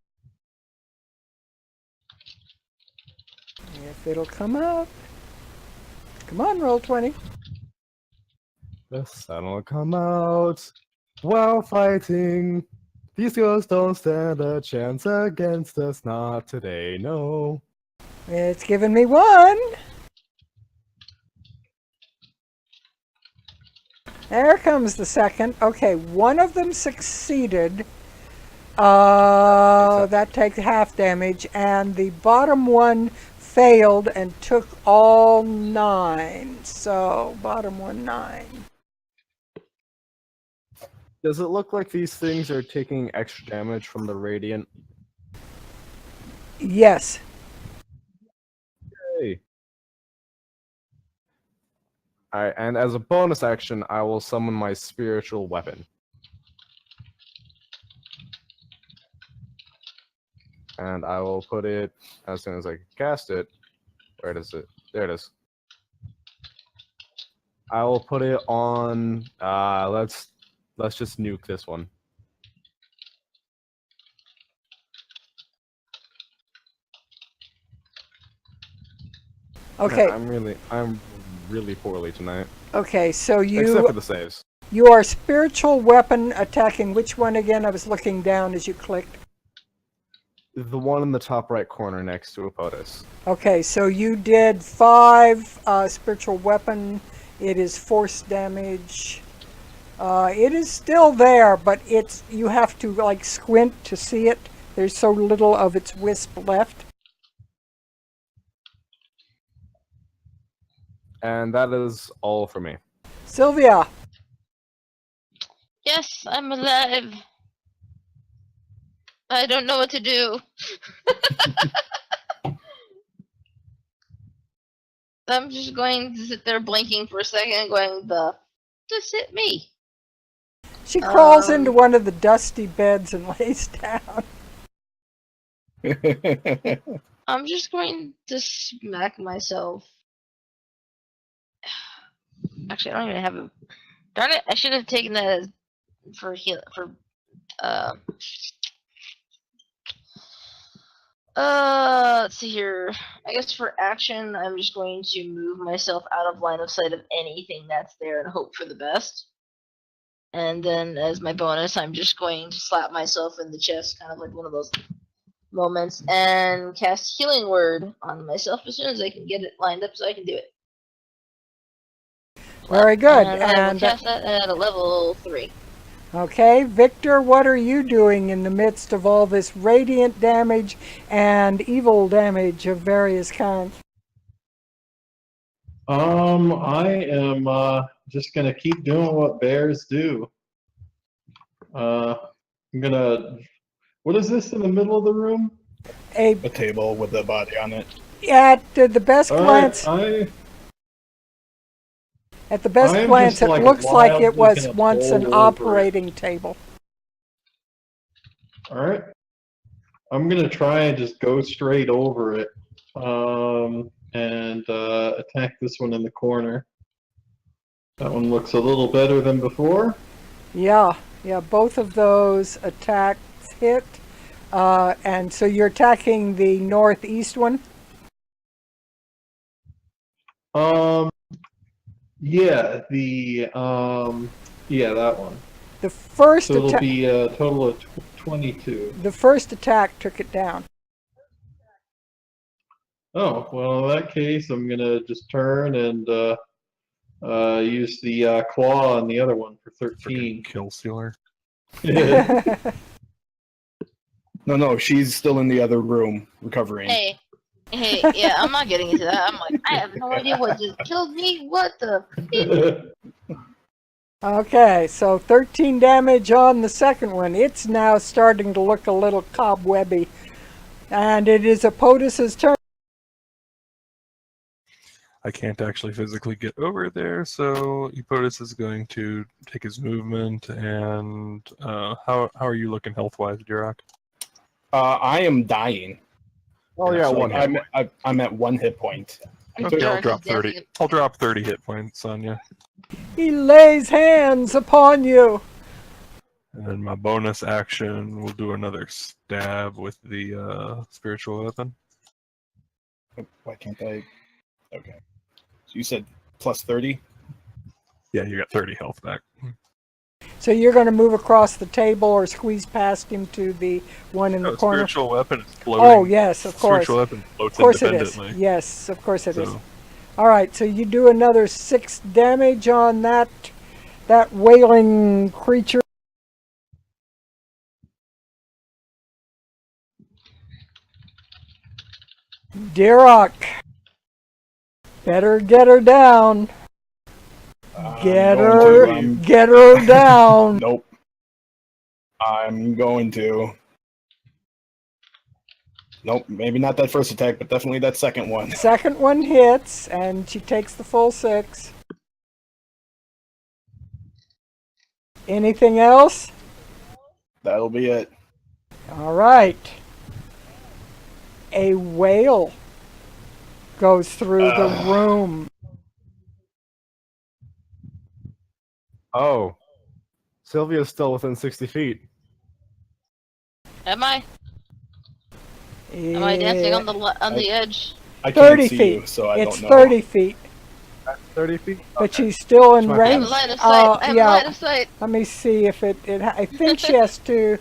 If it'll come up. Come on, roll 20. The sun will come out while fighting. These ghosts don't stand a chance against us. Not today, no. It's given me 1. There comes the second. Okay, one of them succeeded. That takes half damage, and the bottom one failed and took all 9. So, bottom one, 9. Does it look like these things are taking extra damage from the Radiant? Yes. Hey. Alright, and as a bonus action, I will summon my spiritual weapon. And I will put it, as soon as I cast it, where is it? There it is. I will put it on, let's just nuke this one. Okay. I'm really poorly tonight. Okay, so Except for the saves. you are spiritual weapon attacking which one again? I was looking down as you clicked. The one in the top right corner next to a POTUS. Okay, so you did 5 spiritual weapon. It is force damage. It is still there, but you have to like squint to see it. There's so little of its wisp left. And that is all for me. Sylvia. Yes, I'm alive. I don't know what to do. I'm just going to sit there blinking for a second, going, just hit me. She crawls into one of the dusty beds and lays down. I'm just going to smack myself. Actually, I don't even have a. Darn it! I should have taken that as for heal for. Let's see here. I guess for action, I'm just going to move myself out of line of sight of anything that's there and hope for the best. And then as my bonus, I'm just going to slap myself in the chest, kind of like one of those moments, and cast Healing Word on myself as soon as I can get it lined up so I can do it. Very good. And I will cast that at a level 3. Okay, Victor, what are you doing in the midst of all this radiant damage and evil damage of various kinds? I am just gonna keep doing what bears do. I'm gonna. What is this in the middle of the room? A table with a body on it. At the best glance, I it like looks like it was wildly once an gonna pull over. operating table. Alright. I'm gonna try and just go straight over it. And attack this one in the corner. That one looks a little better than before. Yeah, both of those attacks hit. And so you're attacking the northeast one? Yeah, that one. The first So it'll attack. be a total of 22. The first attack took it down. Oh, well, in that case, I'm gonna just turn and use the claw on the other one for 13. Freaking kill stealer. No, she's still in the other room recovering. Hey, yeah, I'm not getting into that. I'm like, I have no idea what just killed me. What the? Okay, so 13 damage on the second one. It's now starting to look a little cobwebby. And it is Apotus's turn. I can't actually physically get over there, so Epotus is going to take his movement. And how are you looking health-wise, Duroc? I am dying. Oh yeah, So one. I'm at 1 hit point. Okay, I'll Duroc drop is dancing. 30. I'll drop 30 hit points on you. He lays hands upon you. And then my bonus action will do another stab with the spiritual weapon. Why can't I? Okay. So you said plus 30? Yeah, you got 30 health back. So you're going to move across the table or squeeze past him to the one in the No, corner? spiritual weapon is floating. Oh, yes, of course. Spiritual weapon floats Of course it is. independently. Yes, of course it is. So, All right, so you do another 6 damage on that wailing creature. Duroc, better get her down. Get her down. Nope. I'm going to. Nope, maybe not that first attack, but definitely that second one. Second one hits, and she takes the full 6. Anything else? That'll be it. All right. A whale goes through the room. Oh, Sylvia's still within 60 feet. Am I? Am I dancing on the edge? I can't 30 see feet. you, so I It's don't know. 30 feet, At 30 feet? but she's still in Smart. I have range. line of sight. I have yeah. line of sight. Let me see if I think she has to.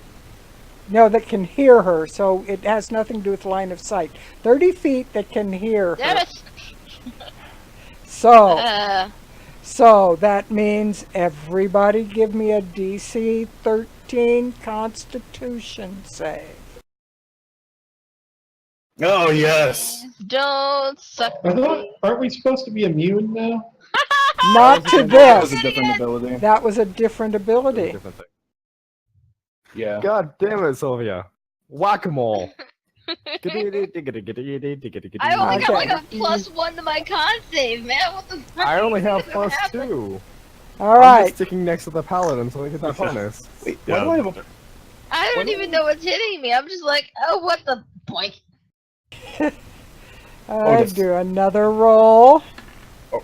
No, that can hear her, so it has nothing to do with line of sight. 30 feet that can hear Damn her. it! So that means everybody give me a DC 13 Constitution save. Oh, yes. Don't suck I thought, me. aren't we supposed to be immune now? Not to That was this. a different ability. That was a different ability. Different thing. Yeah. God damn it, Sylvia. Whack-a-mole. I only got like a Okay. +1 to my con save, man. What the fuck? I only have is gonna happen? +2. All I'm right. just sticking next to the paladin so I get that bonus. Wait, Yeah. why do I have a... I don't even know what's hitting me. I'm just like, oh, what the boink. I this- do another roll. Oh.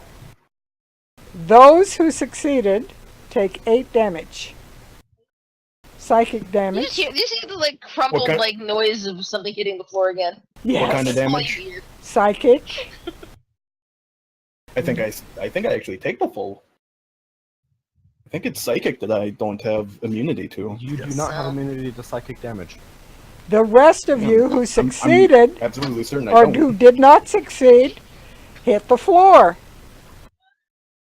Those who succeeded take 8 damage. Psychic You damage. just hear the like crumpled kind- like noise of something hitting the floor again. Yes. What kind of It's really damage? weird. Psychic. I think I actually take the full. I think it's psychic that I don't have immunity to. You do not have immunity to psychic damage. The rest of you who I'm succeeded absolutely certain I or don't. who did not succeed hit the floor.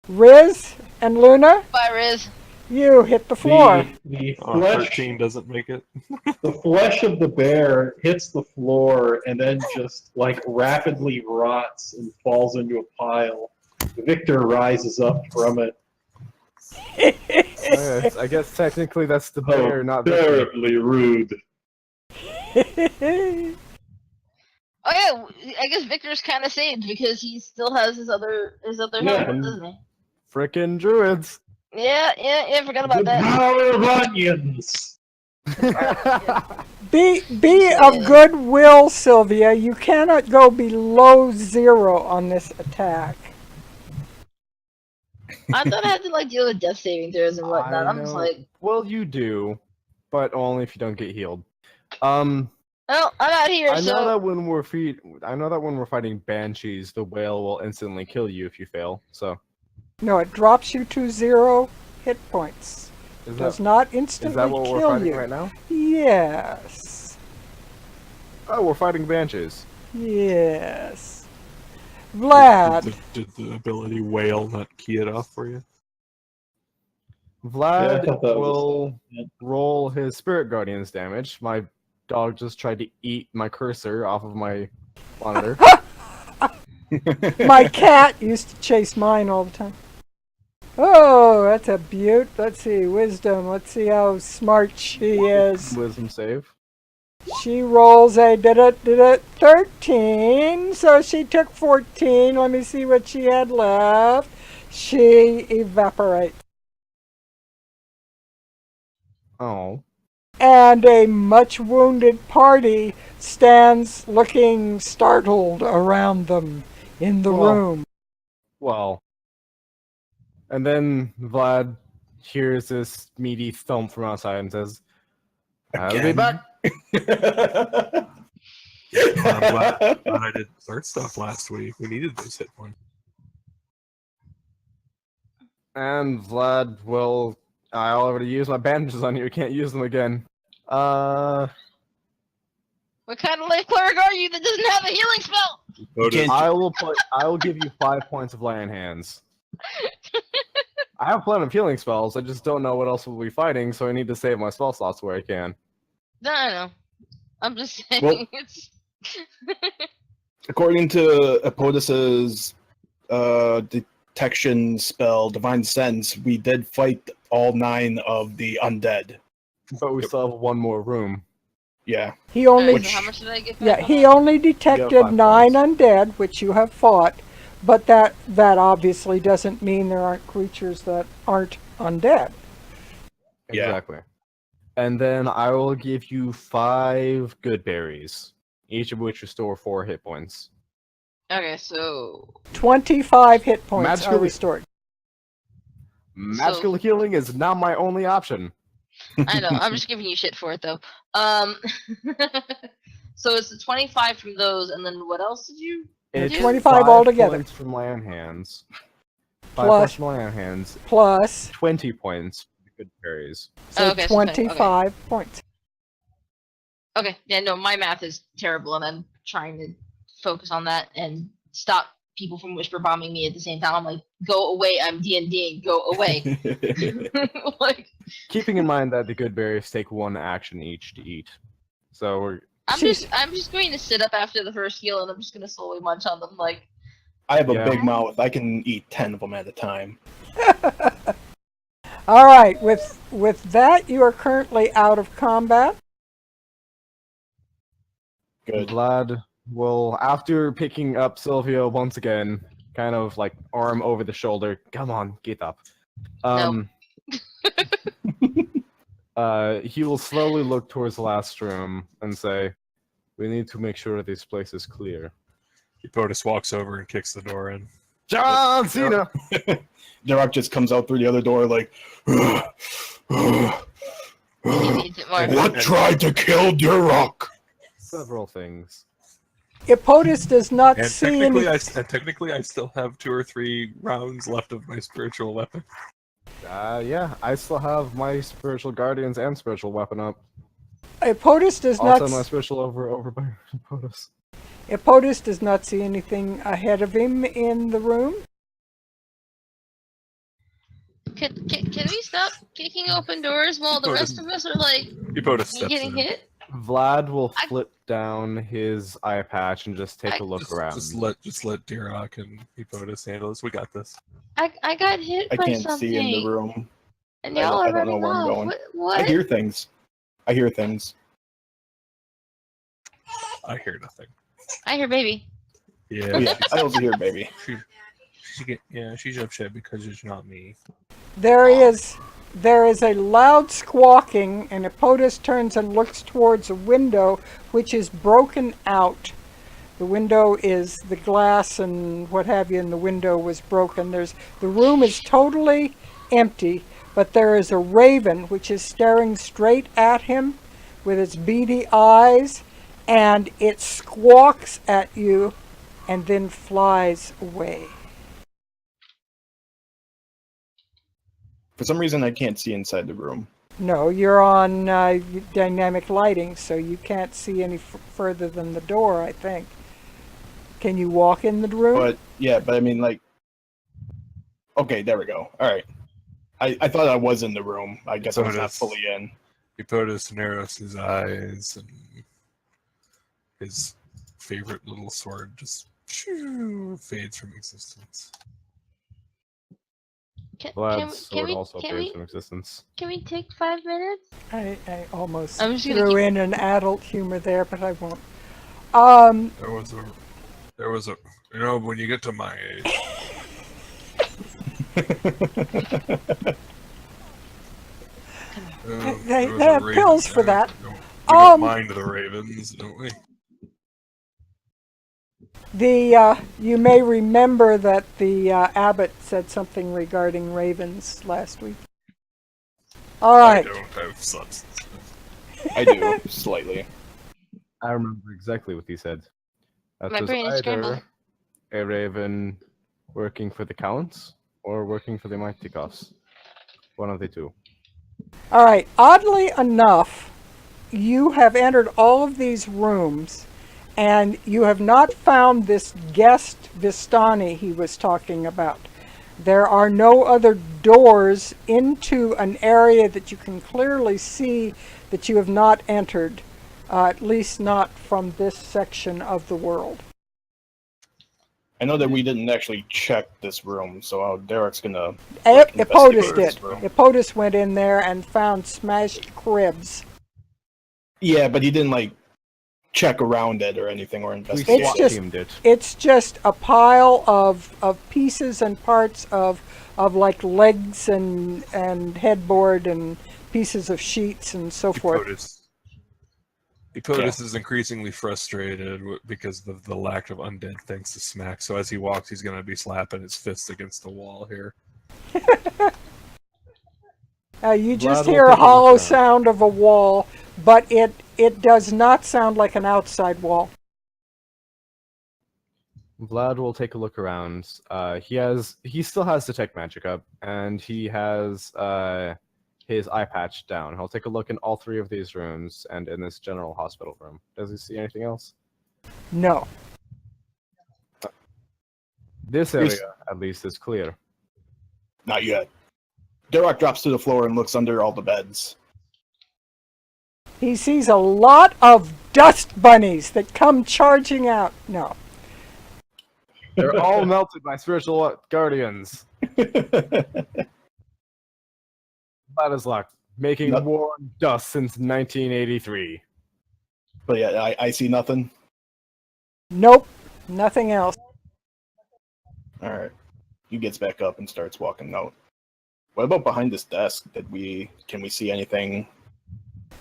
Riz and Luna, Bye, Riz. you hit the floor. The Oh, flesh 13 doesn't make it. the flesh of the bear hits the floor and then just like rapidly rots and falls into a pile. Victor rises up from it. I guess technically that's the bear, not the terribly rude. Oh yeah, I guess Victor's kind of saved because he still has his other Yeah. helmet, doesn't he? frickin' druids. Yeah, forgot about The that. power of onions. Be of goodwill, Sylvia. You cannot go below 0 on this attack. I thought I had to like deal with death saving throws and whatnot. I'm just like, well, you do, but only if you don't get healed. well, I'm out here, I know so that when we're fighting banshees, the whale will instantly kill you if you fail. So No, it drops you to 0 hit points. Does not is instantly that what we're kill fighting you. right now? Yes. Oh, we're fighting banshees. Yes. Vlad. Did the ability whale not key it off for you? Vlad I thought that was will roll his Spirit Guardian's damage. My dog just tried to eat my cursor off of my monitor. My cat used to chase mine all the time. Oh, that's a beaut. Let's see, wisdom. Let's see how smart she is. Wisdom save. She rolls a 13, so she took 14. Let me see what she had left. She evaporates. Oh. And a much wounded party stands looking startled around them in the room. Well. And then Vlad hears this meaty thump from outside and says, "I'll be back." I'm glad I did start stuff last week. We needed those hit points. And Vlad will... I already used my bandages on you. I can't use them again. what kind of life cleric are you that doesn't have a healing spell? I will give you 5 points of lay on hands. I have plenty of healing spells. I just don't know what else we'll be fighting, so I need to save my spell slots where I can. No, I know. I'm just saying. Well- It's... According to Apodus's detection spell, Divine Sense, we did fight all 9 of the undead. But we still have one more room. Yeah. He only, Alright, so how much did I get back? yeah, he only detected 5 9 points. undead, which you have fought, but that obviously doesn't mean there aren't creatures that aren't undead. Yeah. Exactly. And then I will give you 5 good berries, each of which restore 4 hit points. Okay, so 25 hit points are Magically- restored. Magical healing is not my only option. I know. I'm just giving you shit for it though. So it's the 25 from those, and then what else did you? It's 25 5 altogether. points from land hands. 5 Plus- points from land hands. Plus, 20 points for good berries. so Okay, so 25 points. Okay, yeah, no, my math is terrible, and I'm trying to focus on that and stop people from whisper bombing me at the same time. I'm like, go away, I'm D&Ding, go away. Like, Keeping in mind that the good berries take 1 action each to eat. So we're I'm just going to sit up after the first heal, and I'm just gonna slowly munch on them. Like, I have a Yeah. big mouth. I can eat 10 of them at a time. All right, with that, you are currently out of combat. Good. Vlad will, after picking up Sylvia once again, kind of like arm over the shoulder. Come on, get up. He will slowly look towards the last room and say, "We need to make sure this place is clear." Epotus walks over and kicks the door in. John Cena! Derek just comes out through the other door like, he needs it more. what tried to kill Derek? Several things. Epotus does not And see any. technically, I still have 2 or 3 rounds left of my spiritual weapon. Yeah, I still have my spiritual guardians and spiritual weapon up. Epotus does Also, not. my spiritual over by Epotus. Epotus does not see anything ahead of him in the room. Can we stop kicking open doors while the rest of us are like Epotus steps getting in. hit? Vlad will flip down his eye patch and just take a look around. Just let Dirok and Epotus handle this. We got this. I got hit I by can't something. see in the room. And I y'all don't- are I don't know running where I'm off. going. What? I hear things. I hear things. I hear nothing. I hear baby. Yeah, Yeah, I also hear baby. she jump ship because it's not me. There he is. there is a loud squawking, and Epotus turns and looks towards a window which is broken out. The window is the glass and what have you in the window was broken. The room is totally empty, but there is a raven which is staring straight at him with its beady eyes, and it squawks at you and then flies away. For some reason, I can't see inside the room. No, you're on dynamic lighting, so you can't see any further than the door, I think. Can you walk in the room? But I mean, like, okay, there we go. All right. I thought I was in the room. I guess I was not fully in. Epotus narrows his eyes, and his favorite little sword just fades from existence. Vlad's sword also fades from existence. Can we take 5 minutes? I almost I'm just threw in an adult humor there, but I won't. There was a, you know, when you get to my age. They have pills for that. We don't mind the ravens, don't we? You may remember that the abbot said something regarding ravens last week. All right. I don't have substance. I do, slightly. I remember exactly what he said. That My was brain is scrambled. a raven working for the Counts or working for the Mighty Goths. One of the two. All right. Oddly enough, you have entered all of these rooms, and you have not found this guest Vistani he was talking about. There are no other doors into an area that you can clearly see that you have not entered, at least not from this section of the world. I know that we didn't actually check this room, so Derek's gonna. Epotus did. this room. Epotus went in there and found smashed cribs. Yeah, but he didn't like check around it or anything or investigate. It's just it's just a pile of pieces and parts of like legs and headboard and pieces of sheets and so forth. Epotus is increasingly frustrated because of the lack of undead things to smack. So as he walks, he's going to be slapping his fists against the wall here. You just hear a hollow sound of a wall, but it does not sound like an outside wall. Vlad will take a look around. He still has detect magic up, and he has his eye patch down. He'll take a look in all 3 of these rooms and in this general hospital room. Does he see anything else? No. This area, at least, is clear. Not yet. Derek drops to the floor and looks under all the beds. He sees a lot of dust bunnies that come charging out. No. They're all melted by spiritual guardians. That is luck. Making warm dust since 1983. But yeah, I see nothing. Nope. Nothing else. Alright. He gets back up and starts walking out. What about behind this desk? Can we see anything?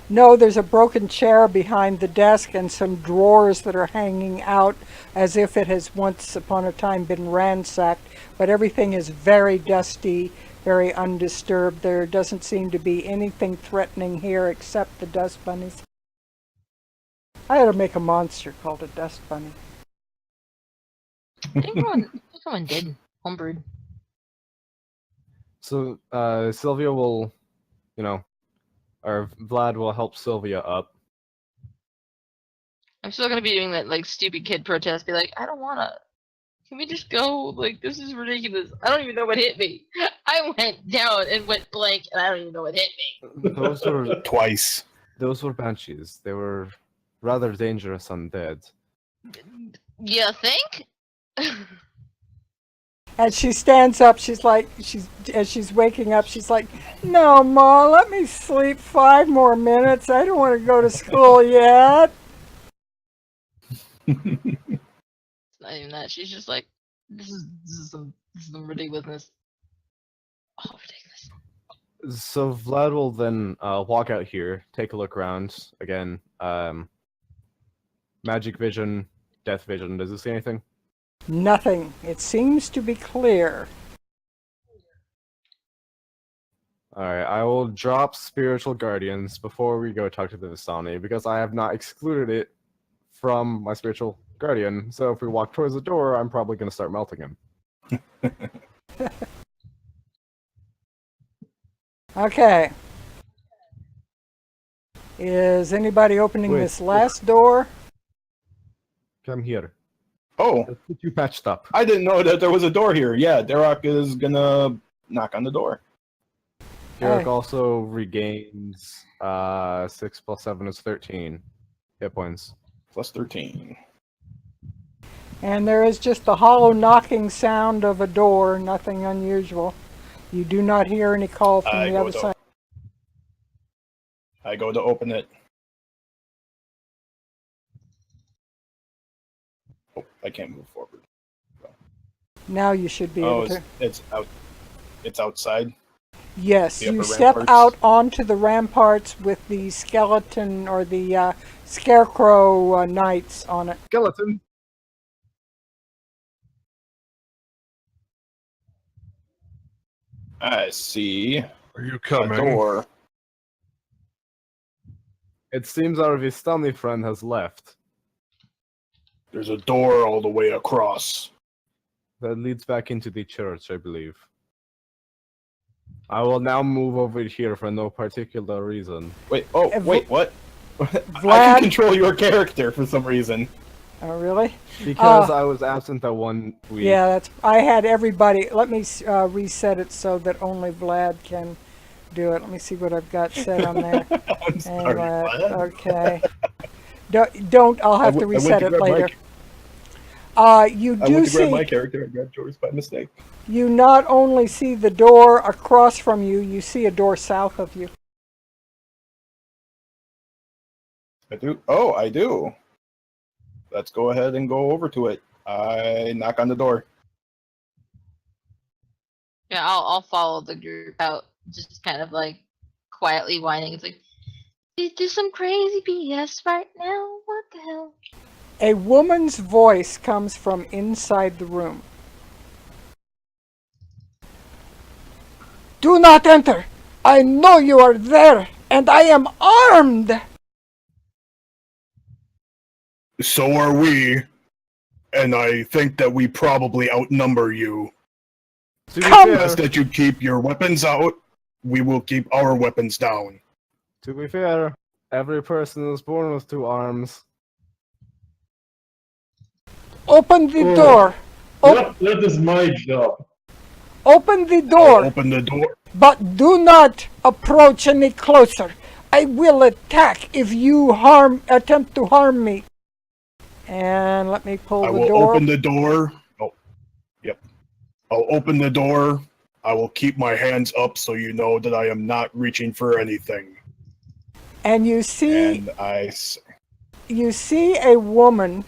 No, there's a broken chair behind the desk and some drawers that are hanging out as if it has once upon a time been ransacked, but everything is very dusty, very undisturbed. There doesn't seem to be anything threatening here except the dust bunnies. I ought to make a monster called a dust bunny. I think someone did. Homebrewed. So Sylvia will, or Vlad will help Sylvia up. I'm still gonna be doing that like stupid kid protest. Be like, I don't wanna. Can we just go? Like, this is ridiculous. I don't even know what hit me. I went down and went blank, and I don't even know what hit me. Those were Twice. Those were banshees. They were rather dangerous undead. You think? As she stands up, as she's waking up, she's like, "No, Ma, let me sleep 5 more minutes. I don't want to go to school yet." It's not even that. She's just like, this is some ridiculousness. Oh, ridiculous. So Vlad will then walk out here, take a look around again. Magic vision, death vision. Does it see anything? Nothing. It seems to be clear. Alright, I will drop Spiritual Guardians before we go talk to the Vistani, because I have not excluded it from my Spiritual Guardian, so if we walk towards the door, I'm probably going to start melting him. Okay. Is anybody opening Wait, this last door? Come here. Oh, Let's get you patched up. I didn't know that there was a door here. Yeah, Derek is gonna knock on the door. Derek Hey. also regains 6 plus 7 is 13 hit points. Plus 13. And there is just the hollow knocking sound of a door, nothing unusual. You do not hear any call from the other side. I go to open it. Oh, I can't move forward. Now you should be able to. It's out. It's outside. Yes, The you upper step ramparts? out onto the ramparts with the skeleton or the scarecrow knights on it. Skeleton! I see Are you a coming? door. It seems our Vistani friend has left. There's a door all the way across. That leads back into the church, I believe. I will now move over here for no particular reason. Wait. Oh, wait. What? I Vlad? can control your character for some reason. Oh, really? Because I was absent that 1 week. Yeah, that's. I had everybody. Let me reset it so that only Vlad can do it. Let me see what I've got set on there. I'm sorry. Vlad. Okay. Don't. I'll have to I went reset it grab later. You I do went to grab my see. character and grabbed yours by mistake. You not only see the door across from you, you see a door south of you. I do. Oh, I do. Let's go ahead and go over to it. I knock on the door. Yeah, I'll follow the group out, just kind of like quietly whining. It's like, is this some crazy BS right now? What the hell? A woman's voice comes from inside the room. Do not enter! I know you are there, and I am armed! So are we. And I think that we probably outnumber you. To be Come! fair, Best that you keep your weapons out. We will keep our weapons down. to be fair, every person is born with 2 arms. Open the Oh. door! Yep, that is my job. Open the I'll door! open the door. But do not approach any closer. I will attack if you attempt to harm me. And let me pull I the will door. open the door. Oh, yep. I'll open the door. I will keep my hands up so you know that I am not reaching for anything. And you see And you see a woman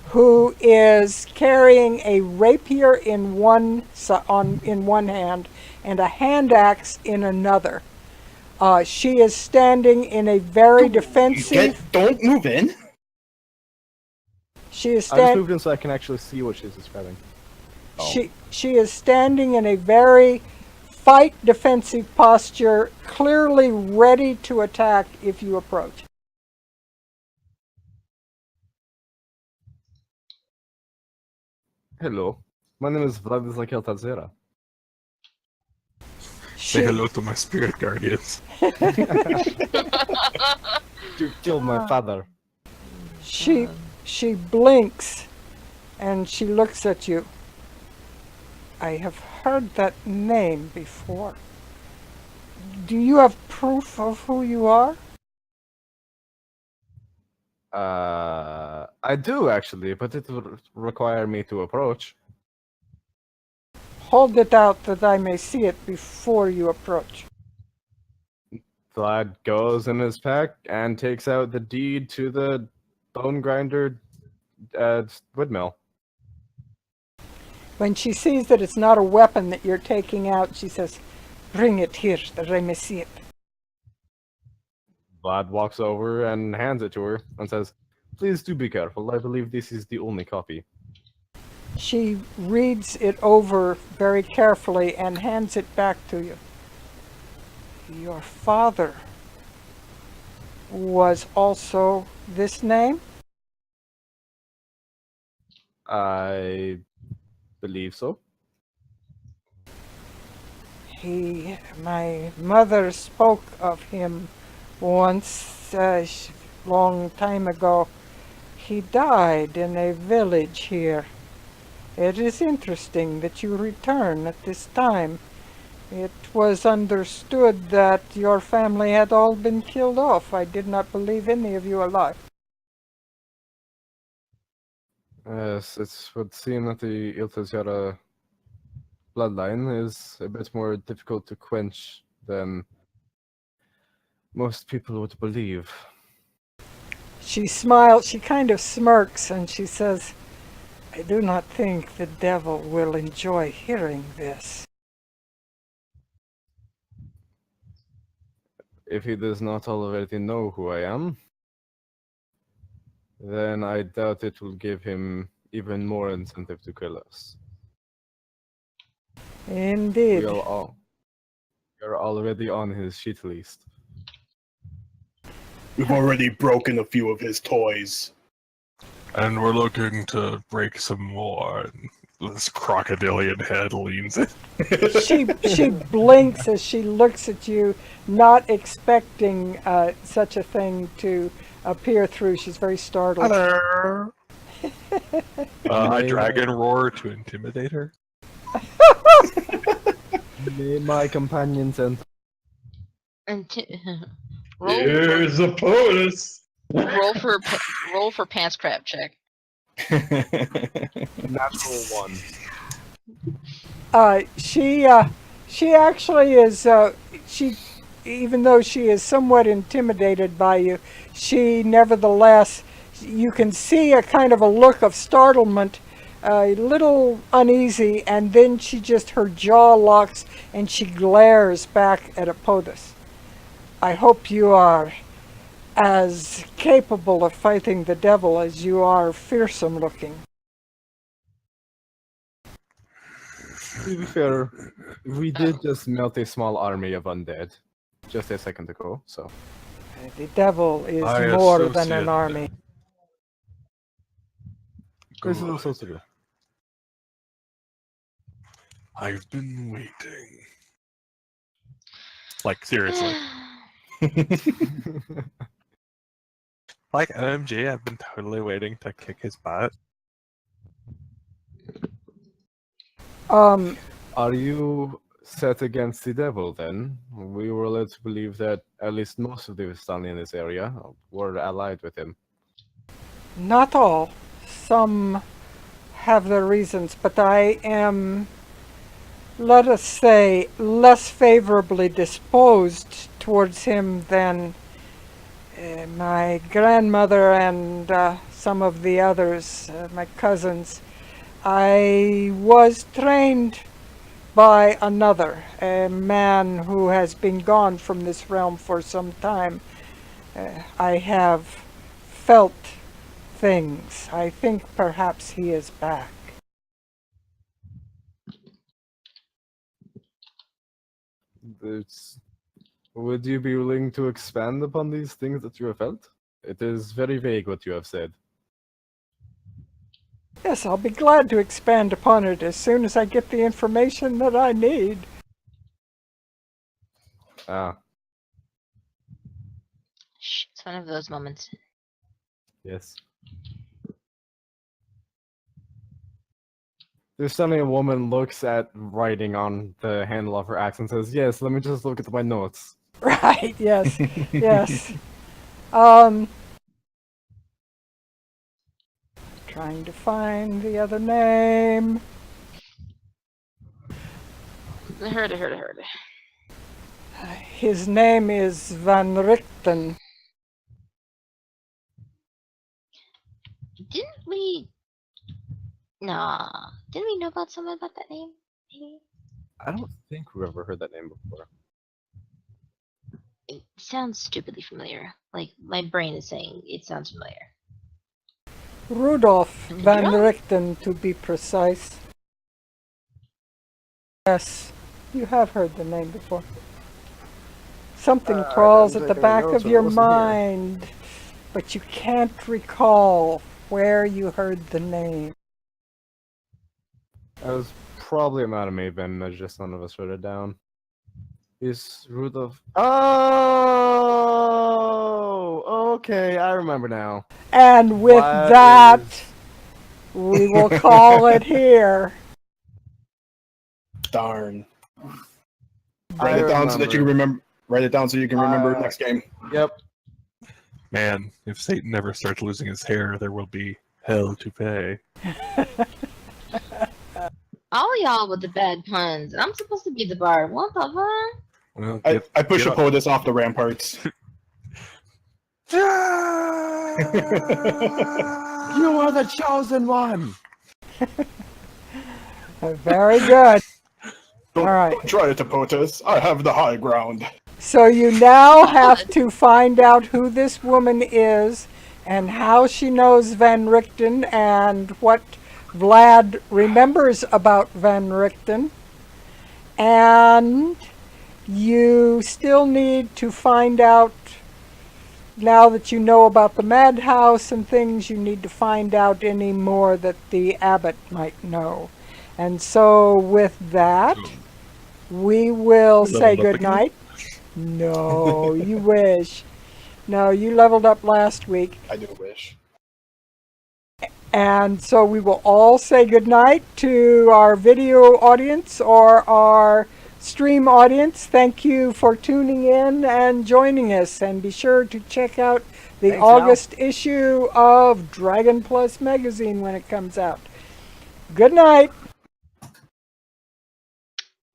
who is carrying a rapier in one hand and a hand axe in another. She is standing in a very defensive. Don't move in. She is I just standing. moved in so I can actually see what she's describing. She is standing in a very fight defensive posture, clearly ready to attack if you approach. Hello, my name is Vladislav Tazera. Say hello to my spirit guardians. You killed my father. She blinks and she looks at you. I have heard that name before. Do you have proof of who you are? I do actually, but it would require me to approach. Hold it out that I may see it before you approach. Vlad goes in his pack and takes out the deed to the bone grinder woodmill. When she sees that it's not a weapon that you're taking out, she says, Bring it here that I may see it. Vlad walks over and hands it to her and says, "Please do be careful. I believe this is the only copy." She reads it over very carefully and hands it back to you. Your father was also this name? I believe so. My mother spoke of him once, long time ago. He died in a village here. It is interesting that you return at this time. It was understood that your family had all been killed off. I did not believe any of you alive. Yes, it would seem that the Iltazjara bloodline is a bit more difficult to quench than most people would believe. She smiles, she kind of smirks, and she says, I do not think the devil will enjoy hearing this. If he does not already know who I am, then I doubt it will give him even more incentive to kill us. Indeed. We are already on his shit list. We've already broken a few of his toys. And we're looking to break some more. And this crocodilian head leans in. She blinks as she looks at you, not expecting such a thing to appear through. She's very startled. Hello. I dragon roar to intimidate her. May my companion send. Here's a bonus. roll for pants crab check. Natural one. She actually is. She, even though she is somewhat intimidated by you, she nevertheless, you can see a kind of a look of startlement, a little uneasy, and then her jaw locks and she glares back at Apodus. I hope you are as capable of fighting the devil as you are fearsome looking. To be fair, we did just melt a small army of undead just a second ago, so. The devil is I more than associate an army. This is Good. also true. I've been waiting. Like, seriously. Like, OMG, I've been totally waiting to kick his butt. Are you set against the devil then? We were led to believe that at least most of the Vistani in this area were allied with him. Not all. Some have their reasons, but I am, let us say, less favorably disposed towards him than my grandmother and some of the others, my cousins. I was trained by another, a man who has been gone from this realm for some time. I have felt things. I think perhaps he is back. Would you be willing to expand upon these things that you have felt? It is very vague what you have said. Yes, I'll be glad to expand upon it as soon as I get the information that I need. Shh, it's one of those moments. Yes. There's suddenly a woman looks at writing on the handle of her axe and says, yes, let me just look at my notes. Right, yes, yes. Trying to find the other name. I heard it. His name is Van Richten. Didn't we know about someone about that name? Maybe? I don't think we've ever heard that name before. It sounds stupidly familiar. Like, my brain is saying it sounds familiar. Rudolf van Yeah. Richten, to be precise. Yes, you have heard the name before. Something crawls didn't at the take any back notes of when I your wasn't here. mind, but you can't recall where you heard the name. That was probably a amount of Maven, as just none of us wrote it down. Is Rudolph? Oh, okay, I remember now. And with Vlad that, is- we will call it here. Darn. I Write it down so that you can remember. Write it down so you can remember next game. Yep. Man, if Satan never starts losing his hair, there will be hell to pay. All y'all with the bad puns. I'm supposed to be the bard. What the fuck? Well, I push get a POTUS off the ramparts. You are the chosen one. Very good. Don't, All right. don't try it to POTUS. I have the high ground. So you now have to find out who this woman is and how she knows Van Richten and what Vlad remembers about Van Richten. And you still need to find out, now that you know about the madhouse and things, you need to find out any more that the abbot might know. And so with that, we will say Leveled up good night. No, you wish. No, you leveled up last week. I do wish. And so we will all say goodnight to our video audience or our stream audience. Thank you for tuning in and joining us. And be sure to check out the Thanks, Al. August issue of Dragon Plus magazine when it comes out. Good night.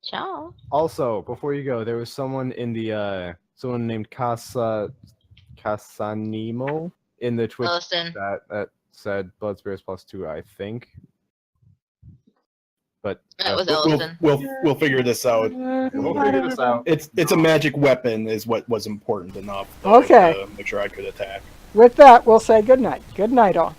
Ciao. Also, before you go, there was someone in the someone named Casanimo in the Twitch Listen. chat that said Blood Spirits +2, I think. But That was We'll, Ellison. we'll figure this out. we'll figure this out. It's a magic weapon is what was important enough. Okay. To make sure I could attack. With that, we'll say goodnight. Good night, all.